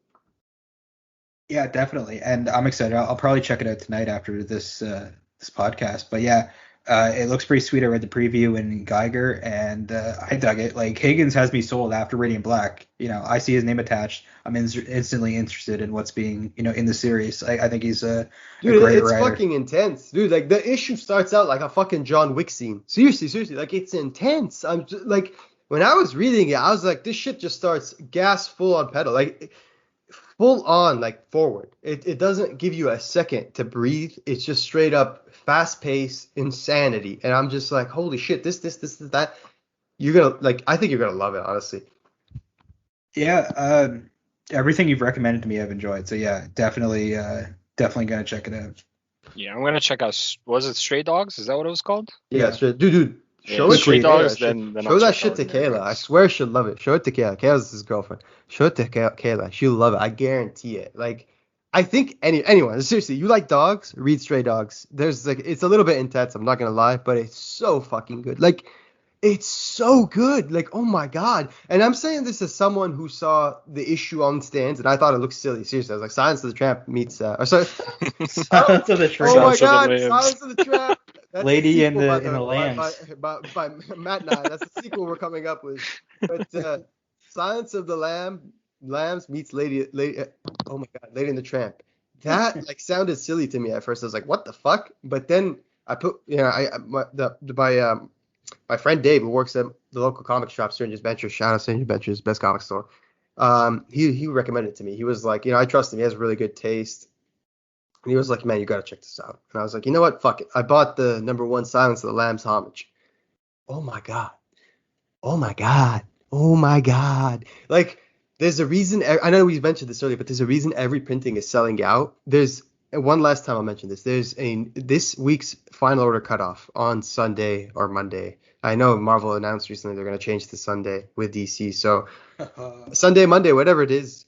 Yeah, definitely. And I'm excited. I'll probably check it out tonight after this podcast. But yeah, it looks pretty sweet. I read the preview in Geiger, and I dug it. Like, Higgins has me sold after Radiant Black. I see his name attached. I'm instantly interested in what's being, in the series. I think he's a great it's writer. fucking intense, dude. Like, the issue starts out like a fucking John Wick scene. Seriously, like, it's intense. I'm just, like, when I was reading it, I was like, this shit just starts gas full on pedal, like full on, like, forward. It doesn't give you a second to breathe. It's just straight up fast paced insanity, and I'm just like, holy shit, this that. You're gonna, like, I think you're gonna love it, honestly. Yeah, everything you've recommended to me, I've enjoyed. So yeah, definitely gonna check it out. Yeah, I'm gonna check out. Was it Stray Dogs? Is that what it was called? Yeah, dude. Show Yeah, it Stray to Dogs. Kayla. Then Show I'll that check shit out to Ordinary Kayla. I Gods. swear she'll love it. Show it to Kayla. Kayla's his girlfriend. Show it to Kayla. She'll love it. I guarantee it. Like, I think anyone, seriously, you like dogs? Read Stray Dogs. There's like, it's a little bit intense, I'm not gonna lie, but it's so fucking good. Like, it's so good. Like, oh my god. And I'm saying this as someone who saw the issue on stands, and I thought it looked silly. Seriously, I was like, Silence of the Tramp meets or sorry. Silence of the Tramp. Oh my Silence of the god, Lambs. Silence of the Tramp. That's Lady the in sequel, the Lambs. by Matt and I. That's the sequel we're coming up with. But Silence of the Lambs meets Lady. Oh my god, Lady and the Tramp. That like sounded silly to me at first. I was like, what the fuck? But then I put, my friend Dave, who works at the local comic shop, Stranger's Ventures, shout out Stranger's Ventures, best comic store. He recommended it to me. He was like, I trust him. He has really good taste. And he was like, man, you got to check this out. And I was like, you know what? Fuck it. I bought the number 1 Silence of the Lambs homage. Oh my God. Oh my God. Oh my God. Like, there's a reason. I know we mentioned this earlier, but there's a reason every printing is selling out. There's one last time I'll mention this. There's this week's final order cutoff on Sunday or Monday. I know Marvel announced recently they're going to change to Sunday with DC. So Sunday, Monday, whatever it is.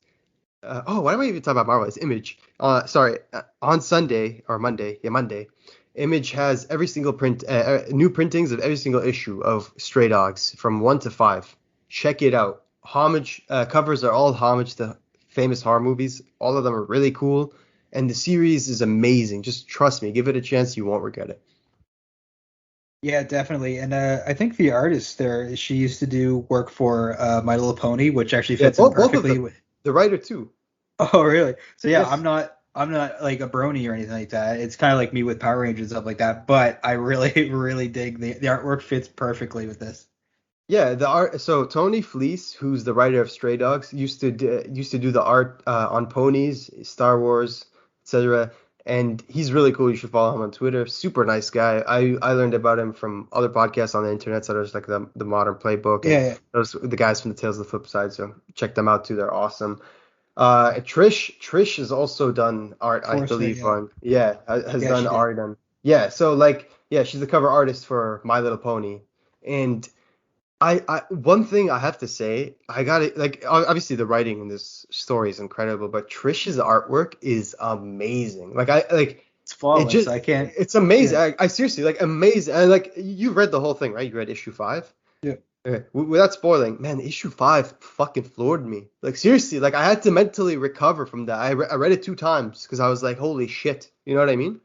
Why am I even talking about Marvel? It's Image. On Sunday or Monday. Yeah, Monday. Image has every single new printings of every single issue of Stray Dogs from 1 to 5. Check it out. Homage covers are all homage to famous horror movies. All of them are really cool. And the series is amazing. Just trust me. Give it a chance. You won't regret it. Yeah, definitely. And I think the artist there, she used to do work for My Little Pony, which actually fits in perfectly with the writer too. Oh, really? So yeah, Yes. I'm not like a brony or anything like that. It's kind of like me with Power Rangers and stuff like that. But I really, really dig the artwork fits perfectly with this. Yeah, the art. So Tony Fleece, who's the writer of Stray Dogs, used to do the art on ponies, Star Wars, etc. And he's really cool. You should follow him on Twitter. Super nice guy. I learned about him from other podcasts on the internet, such as like the Modern Playbook and Yeah, those the guys from the Tales of the Flip Side. So check them out too. They're awesome. Trish has also done art, I Forrester, believe, yeah. on yeah has Yeah, done she did. art on yeah. So like yeah, she's the cover artist for My Little Pony. And I one thing I have to say, I got it. Like obviously the writing in this story is incredible, but Trish's artwork is amazing. It's It flawless. just I can't. it's amazing. Yeah. I seriously like amazing. And like you read the whole thing, right? You read issue 5. Yeah. Okay. Without spoiling, man, issue 5 fucking floored me. Like seriously, like I had to mentally recover from that. I read it 2 times because I was like, holy shit. You know what I mean?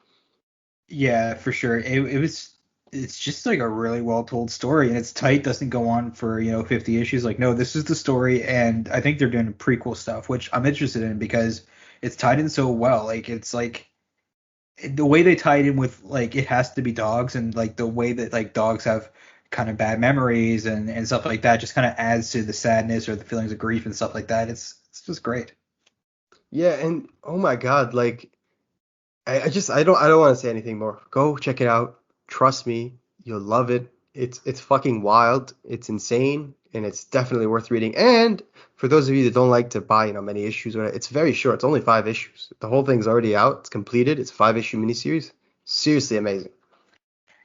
Yeah, for sure. It was it's just like a really well told story, and it's tight, doesn't go on for, 50 issues. Like, no, this is the story, and I think they're doing prequel stuff, which I'm interested in because it's tied in so well. Like it's like the way they tied in with like it has to be dogs, and like the way that like dogs have kind of bad memories and stuff like that just kind of adds to the sadness or the feelings of grief and stuff like that. It's just great. Yeah, and oh my God, like I don't want to say anything more. Go check it out. Trust me, you'll love it. It's fucking wild. It's insane, and it's definitely worth reading. And for those of you that don't like to buy, many issues, or whatever, it's very short. It's only 5 issues. The whole thing's already out. It's completed. It's a 5 issue miniseries. Seriously amazing.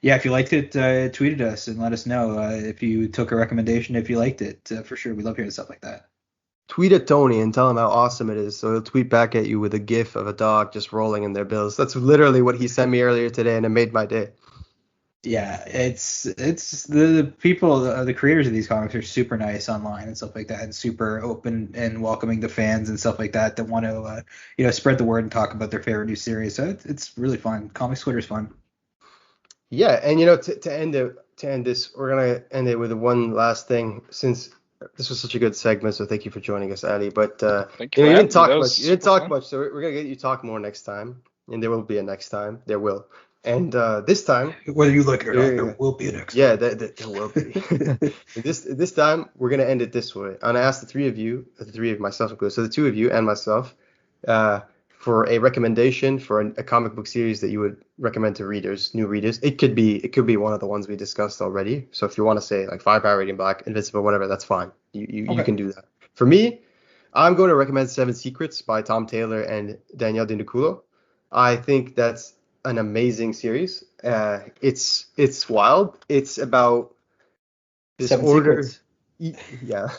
Yeah, if you liked it, tweet at us and let us know if you took a recommendation, if you liked it, for sure. We love hearing stuff like that. Tweet at Tony and tell him how awesome it is. So he'll tweet back at you with a gif of a dog just rolling in their bills. That's literally what he sent me earlier today, and it made my day. Yeah, it's the people, the creators of these comics are super nice online and stuff like that, and super open and welcoming to fans and stuff like that that want to, spread the word and talk about their favorite new series. So it's really fun. Comics Twitter is fun. Yeah, and to end this, we're gonna end it with one last thing since this was such a good segment. So thank you for joining us, Ali. But Thank you for you having didn't me. talk That much. was You didn't super talk fun. much, so we're gonna get you talk more next time, and there will be a next time. There will. And this time, Whether you like it or not, uh, there will be a next yeah, there will be. And this time, we're gonna end it this way. I'm gonna ask the three of myself included, so the two of you and myself, uh, for a recommendation for a comic book series that you would recommend to readers, new readers. It could be one of the ones we discussed already. So if you want to say like Firepower, Radiant Black, Invincible, whatever, that's fine. You Okay. can do that. For me, I'm going to recommend Seven Secrets by Tom Taylor and Danielle Dinduculo. I think that's an amazing series. It's wild. It's about this Seven order. Secrets. Yeah.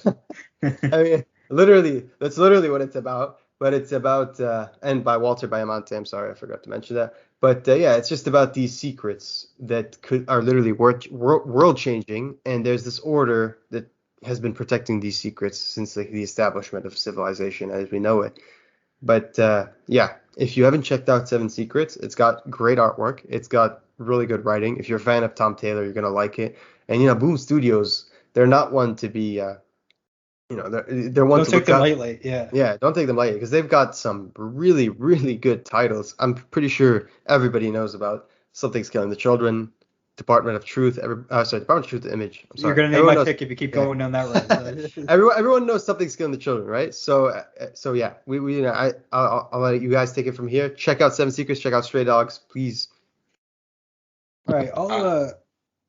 I mean, literally, that's literally what it's about. But it's about, and by Walter Baiamonte. I'm sorry, I forgot to mention that. But yeah, it's just about these secrets that are literally world changing, and there's this order that has been protecting these secrets since like the establishment of civilization as we know it. But yeah, if you haven't checked out Seven Secrets, it's got great artwork. It's got really good writing. If you're a fan of Tom Taylor, you're gonna like it. And Boom Studios, they're not one to be, they're one Don't to take look them up. lightly. Yeah. Yeah, don't take them lightly because they've got some really, really good titles. I'm pretty sure everybody knows about Something's Killing the Children, Department of Truth. Department of Truth, Image. I'm You're sorry. gonna name Everyone my knows. pick if you keep Yeah. going down that road. So. Everyone knows Something's Killing the Children, right? So yeah, I'll let you guys take it from here. Check out Seven Secrets. Check out Stray Dogs, please. All right, Uh,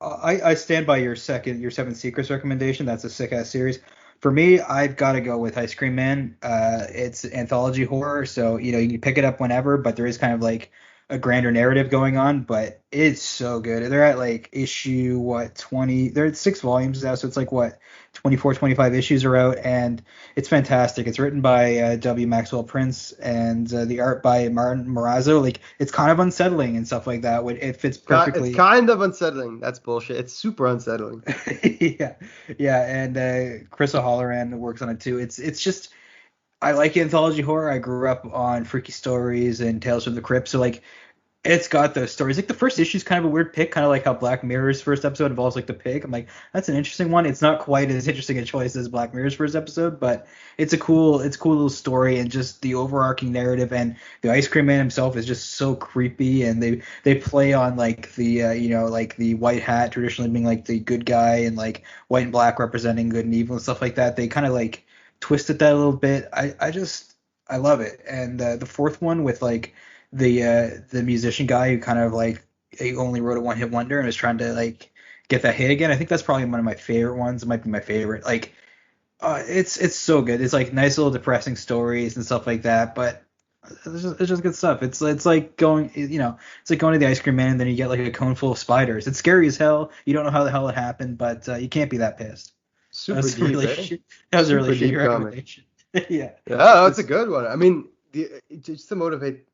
I stand by your Seven Secrets recommendation. That's a sick ass series. For me, I've got to go with Ice Cream Man. It's anthology horror, so you can pick it up whenever, but there is kind of like a grander narrative going on. But it's so good. They're at like issue what 20? They're at 6 volumes now, so it's like what 24, 25 issues are out, and it's fantastic. It's written by W. Maxwell Prince and the art by Martin Morazzo. Like it's kind of unsettling and stuff like that. It fits It's perfectly. kind of unsettling. That's bullshit. It's super unsettling. Yeah, yeah, and Chris O'Halloran works on it too. It's just I like anthology horror. I grew up on Freaky Stories and Tales from the Crypt, so like It's got those stories. Like the first issue is kind of a weird pick, kind of like how Black Mirror's first episode involves like the pig. I'm like, that's an interesting one. It's not quite as interesting a choice as Black Mirror's first episode, but it's a cool little story, and just the overarching narrative, and the Ice Cream Man himself is just so creepy, and they play on like the like the white hat traditionally being like the good guy, and like white and black representing good and evil and stuff like that. They kind of like twisted that a little bit. I love it. And the fourth one with like the musician guy who kind of like he only wrote a one hit wonder and was trying to like get that hit again. I think that's probably one of my favorite ones. It might be my favorite. Like it's so good. It's like nice little depressing stories and stuff like that, but it's just good stuff. It's like going it's like going to the Ice Cream Man and then you get like a cone full of spiders. It's scary as hell. You don't know how the hell it happened, but you can't be that pissed. Super deep, eh? That was a really Super deep shitty comic. recommendation. Yeah. Yeah, that's a good one. I mean, just to motivate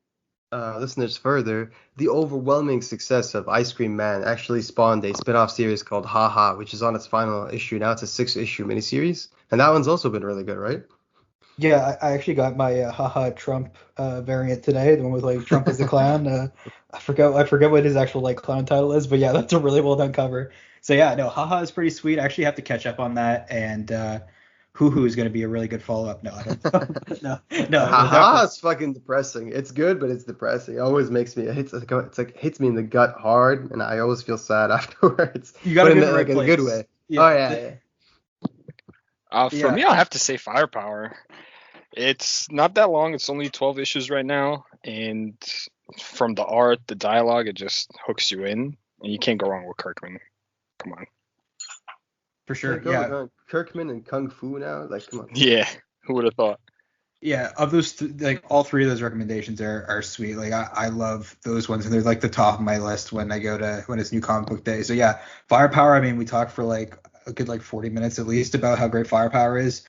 listeners further, the overwhelming success of Ice Cream Man actually spawned a spin-off series called Ha Ha, which is on its final issue now. It's a 6-issue miniseries, and that one's also been really good, right? Yeah, I actually got my haha Trump variant today, the one with like Trump as the clown. I forget what his actual like clown title is, but yeah, that's a really well done cover. So yeah, no, haha is pretty sweet. I actually have to catch up on that, and Hoo Hoo is going to be a really good follow up. No, I don't. No, Ha Ha is fucking depressing. It's good, but it's depressing. It always makes me it's like hits me in the gut hard, and I always feel sad afterwards. You got to But go in to the like right in a place. good way. Yeah. Oh yeah. For Yeah. me, I'll have to say Firepower. It's not that long. It's only 12 issues right now, and from the art, the dialogue, it just hooks you in, and you can't go wrong with Kirkman. Come on. For sure. Can't go Yeah. wrong. Kirkman and Kung Fu now. Like, come on. Yeah, who would have thought? Yeah, of those like all three of those recommendations are sweet. Like I love those ones, and they're like the top of my list when I go to when it's new comic book day. So yeah, Firepower. I mean, we talked for like a good like 40 minutes at least about how great Firepower is.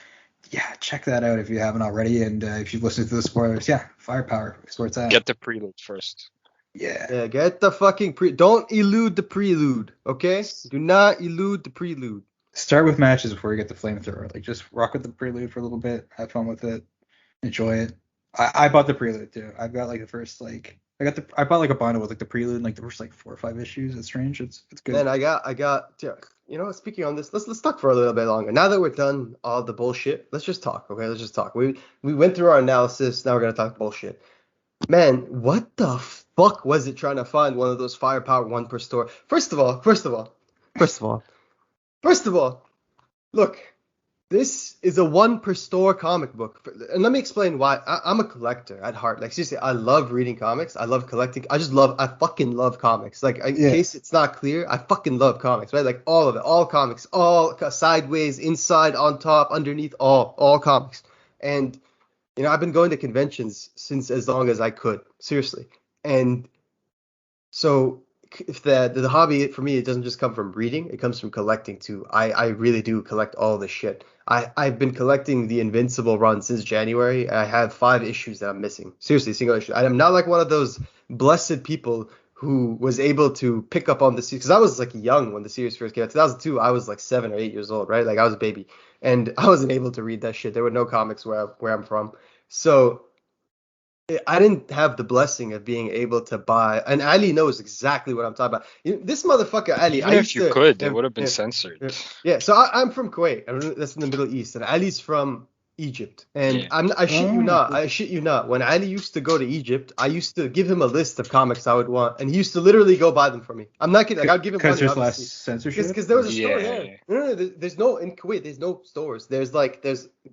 Yeah, check that out if you haven't already, and if you've listened to the spoilers, yeah, Firepower is where it's at. Get the prelude first. Yeah. Yeah, get the fucking don't elude the prelude, okay? Do not elude the prelude. Start with matches before you get the flamethrower. Like just rock with the prelude for a little bit, have fun with it, enjoy it. I bought the prelude too. I've got like the first like I bought like a bundle with like the prelude and like the first like 4 or 5 issues. It's strange. It's good. Then I got yeah, you know, speaking on this, let's talk for a little bit longer. Now that we're done all the bullshit, let's just talk, okay? Let's just talk. We went through our analysis, now we're gonna talk bullshit. Man, what the fuck was it trying to find one of those Firepower one per store? First of all, look, this is a one per store comic book. And let me explain why. I'm a collector at heart. Like, seriously, I love reading comics. I love collecting. I fucking love comics. Like, in case it's not clear, I fucking love comics, right? Like, all of it. All comics. All sideways, inside, on top, underneath, all comics. And, you know, I've been going to conventions since as long as I could. Seriously. And so if the hobby for me, it doesn't just come from reading, it comes from collecting too. I really do collect all this shit. I've been collecting the Invincible run since January. I have 5 issues that I'm missing. Seriously, single issue. I'm not like one of those blessed people who was able to pick up on the series, because I was like young when the series first came out. 2002, I was like 7 or 8 years old, right? Like I was a baby, and I wasn't able to read that shit. There were no comics where I'm from, so I didn't have the blessing of being able to buy, and Ali knows exactly what I'm talking about. This motherfucker Ali. Even if you could, it would have been censored. Yeah, so I'm from Kuwait. That's in the Middle East, and Ali's from Egypt. And Yeah. I shit you not. When Ali used to go to Egypt, I used to give him a list of comics I would want, and he used to literally go buy them for me. I'm not kidding. Like, I'd give him money. Because there's obviously. less censorship. Because there was a store Yeah. there. No, there's no in Kuwait. There's no stores. There's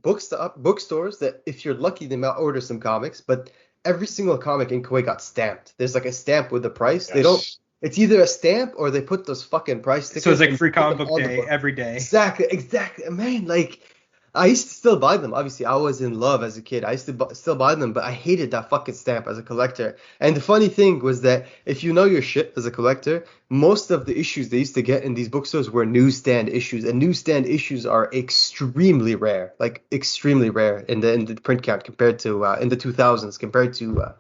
bookstores that if you're lucky they might order some comics, but every single comic in Kuwait got stamped. There's like a stamp with the price. Yes. They don't. It's either a stamp or they put those fucking price stickers. So it's like and free put them comic book on the day book. every day. Exactly. Man, like I used to still buy them. Obviously, I was in love as a kid. I used to still buy them, but I hated that fucking stamp as a collector. And the funny thing was that if you know your shit as a collector, most of the issues they used to get in these bookstores were newsstand issues, and newsstand issues are extremely rare, like extremely rare in the print count compared to in the 2000s compared to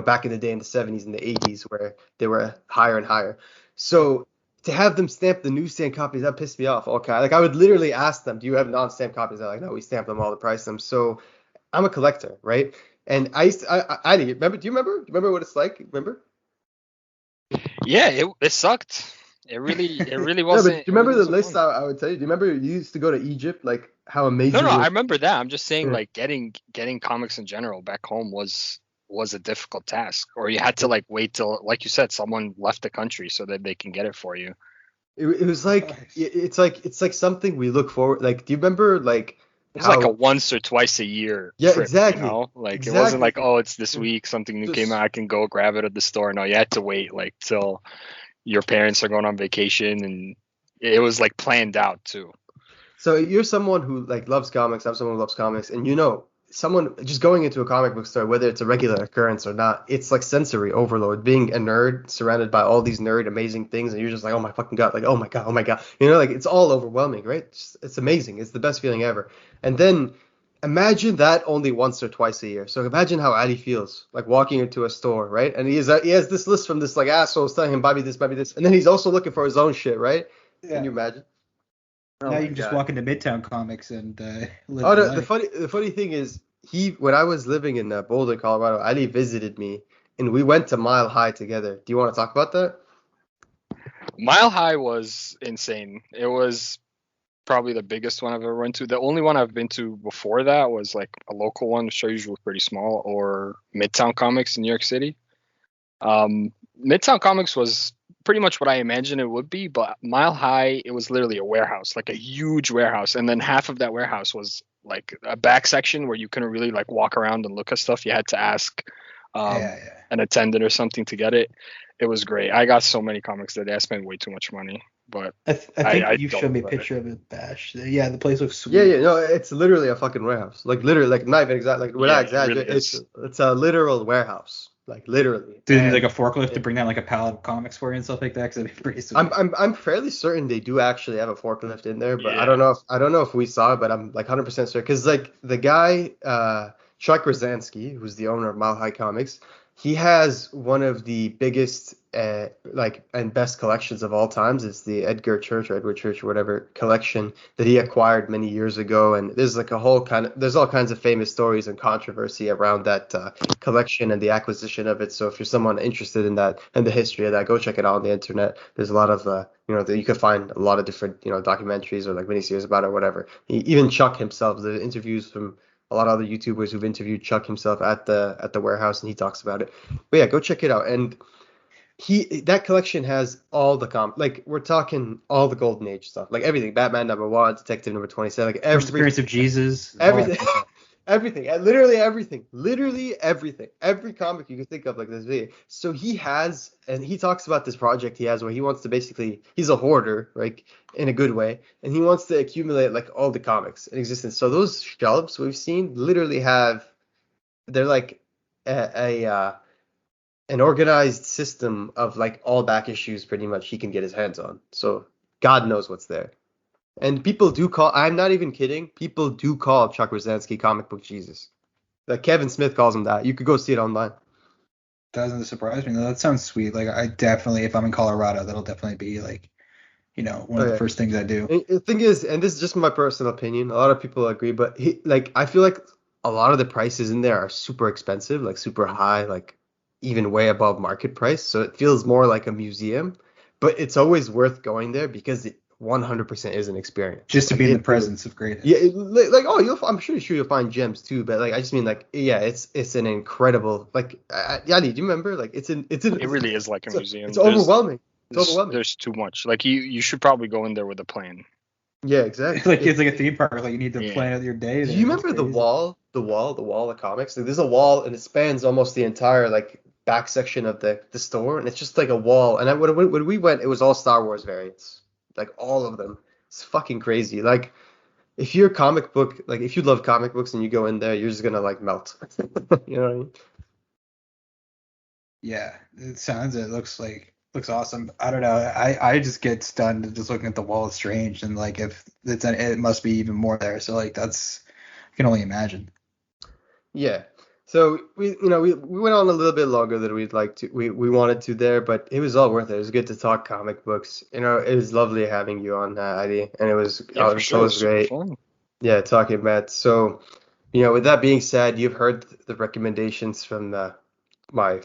back in the day in the 70s and the 80s where they were higher and higher. So to have them stamp the newsstand copies, that pissed me off. Okay, like I would literally ask them, "Do you have non-stamped copies?" They're like, "No, we stamp them all to price them." So I'm a collector, right? And I used to, I remember. Do you remember what it's like? Remember? Yeah, it sucked. It really No, but do wasn't. you It remember really the wasn't list fun. I would tell you? Do you remember you used to go to Egypt? Like how No, amazing no, it I was. remember that. I'm just saying, Yeah. like getting comics in general back home was a difficult task, or you had to like wait till, like you said, someone left the country so that they can get it for you. It was like Nice. it's like something we look forward. Like, do you remember like It was like a how? once or twice a year Yeah, trip, exactly, Like it wasn't like, exactly. oh, it's this week, something new came out, Just I can go grab it at the store. No, you had to wait like till your parents are going on vacation, and it was like planned out too. so you're someone who like loves comics. I'm someone who loves comics, and someone just going into a comic book store, whether it's a regular occurrence or not, it's like sensory overload. Being a nerd surrounded by all these nerd amazing things, and you're just like, oh my fucking god, like oh my god, oh my god, like it's all overwhelming, right? It's amazing. It's the best feeling ever. And then imagine that only once or twice a year. So imagine how Ali feels like walking into a store, right? And he has this list from this like assholes telling him buy me this, and then he's also looking for his own shit, right? Can Yeah. you imagine? Oh Now you my can just god. walk into Midtown Comics and live Oh, your the life. funny thing is, when I was living in Boulder, Colorado, Ali visited me, and we went to Mile High together. Do you want to talk about that? Mile High was insane. It was probably the biggest one I've ever went to. The only one I've been to before that was like a local one, which are usually pretty small, or Midtown Comics in New York City. Midtown Comics was pretty much what I imagined it would be, but Mile High, it was literally a warehouse, like a huge warehouse, and then half of that warehouse was like a back section where you couldn't really like walk around and look at stuff. You had to ask Yeah, yeah. an attendant or something to get it. It was great. I got so many comics that day. I spent way too much money, but I think I you don't showed me a regret it. picture of it, Bash. Yeah, the place looks Yeah, sweet. yeah, no, it's literally a fucking warehouse. Like literally, like not even exact, like Yeah, without it really exaggerate, is. it's a literal warehouse, like literally. Do they need like And a forklift to it, bring down like a pallet of comics for you and stuff like that? Because that'd be pretty I'm sweet. I'm I'm fairly certain they do actually have a forklift in there, but Yeah. I don't know if we saw it, but I'm like 100% sure because like the guy Chuck Rosansky, who's the owner of Mile High Comics, he has one of the biggest like and best collections of all times. It's the Edward Church or whatever collection that he acquired many years ago, and there's like there's all kinds of famous stories and controversy around that collection and the acquisition of it. So if you're someone interested in that and the history of that, go check it out on the internet. There's a lot of that you could find a lot of different documentaries or like miniseries about it or whatever. Even Chuck himself, the interviews from a lot of other YouTubers who've interviewed Chuck himself at the warehouse, and he talks about it. But yeah, go check it out. And that collection has all the like we're talking all the Golden Age stuff, like everything. Batman #1, Detective #27, like First appearance of everything. Jesus, all that Everything. good stuff. Everything, literally everything, literally everything, every comic you can think of like this video. So he has, and he talks about this project he has where he wants to basically, he's a hoarder, like in a good way, and he wants to accumulate like all the comics in existence. So those shelves we've seen literally they're like a an organized system of like all back issues pretty much he can get his hands on. So God knows what's there. And people do call, I'm not even kidding, people do call Chuck Rosansky comic book Jesus. Like Kevin Smith calls him that. You could go see it online. Doesn't surprise me. That sounds sweet. Like I definitely, if I'm in Colorado, that'll definitely be like, one Oh of the yeah. first things I do. And the thing is, and this is just my personal opinion, a lot of people agree, but I feel like a lot of the prices in there are super expensive, like super high, like even way above market price. So it feels more like a museum, but it's always worth going there because it 100% is an experience. Just to Like be in the it really, presence of yeah, greatness. oh, I'm sure you'll find gems too, but like I just mean like yeah, it's an incredible like Yadi, do you remember like It really is like a it's museum. overwhelming. It's overwhelming. There's too much. Like you should probably go in there with a plan. Yeah, exactly. Like it's like a theme park. Like you need to Yeah. plan out your day Do you there. That's remember crazy. the wall of comics? Like, there's a wall and it spans almost the entire like back section of the store, and it's just like a wall. And when we went, it was all Star Wars variants, like all of them. It's fucking crazy. Like if you're a comic book, like if you love comic books and you go in there, you're just gonna like melt. You know what I mean? Yeah, it looks awesome. I don't know. I just get stunned just looking at the wall of strange and like if it must be even more there. So like that's I can only imagine. Yeah. So we went on a little bit longer than we'd like to we wanted to there, but it was all worth it. It was good to talk comic books. It was lovely having you on, Adi, and Yeah, for it sure. was It's super great. fun. Yeah, talking about. So, with that being said, you've heard the recommendations from my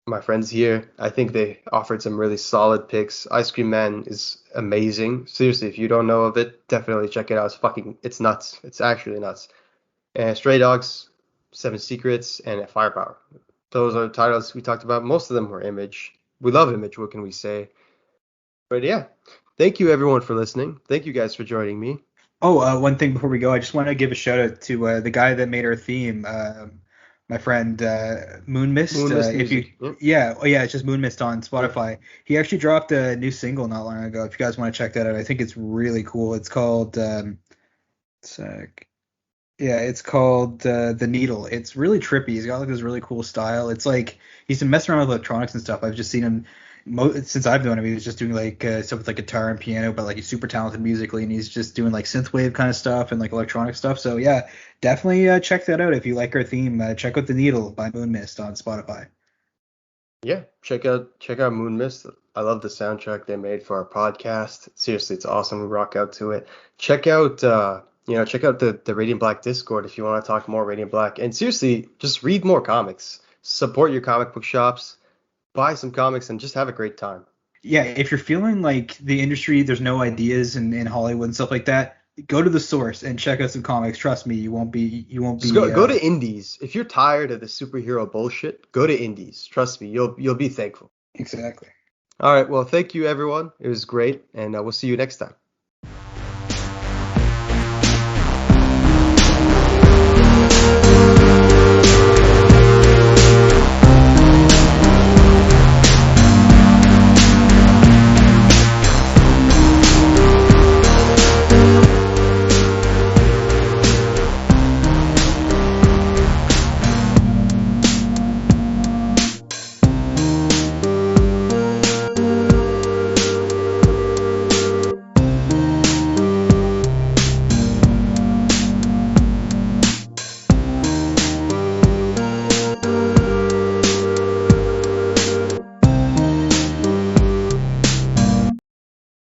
my friends here. I think they offered some really solid picks. Ice Cream Man is amazing. Seriously, if you don't know of it, definitely check it out. It's nuts. It's actually nuts. And Stray Dogs, Seven Secrets, and Firepower. Those are the titles we talked about. Most of them were Image. We love Image. What can we say? But yeah, thank you everyone for listening. Thank you guys for joining me. Oh, one thing before we go, I just want to give a shout out to the guy that made our theme, my friend Moon Mist. Moon Mist If you, Music. Yep. yeah, oh yeah, it's just Moon Mist on Spotify. He actually dropped a new single not long ago. If you guys want to check that out, I think it's really cool. It's called, sec. Yeah, it's called The Needle. It's really trippy. He's got like this really cool style. It's like he's been messing around with electronics and stuff. I've just seen him since I've known him. He was just doing like stuff with like guitar and piano, but like he's super talented musically, and he's just doing like synthwave kind of stuff and like electronic stuff. So yeah, definitely check that out if you like our theme. Check out The Needle by Moon Mist on Spotify. Yeah, check out Moon Mist. I love the soundtrack they made for our podcast. Seriously, it's awesome. We rock out to it. Check out the Radiant Black Discord if you want to talk more Radiant Black. And seriously, just read more comics. Support your comic book shops. Buy some comics and just have a great time. Yeah, if you're feeling like the industry, there's no ideas in Hollywood and stuff like that, go to the source and check out some comics. Trust me, you won't be. Just go to indies. If you're tired of the superhero bullshit, go to indies. Trust me, you'll be thankful. Exactly. All right, well, thank you everyone. It was great, and we'll see you next time.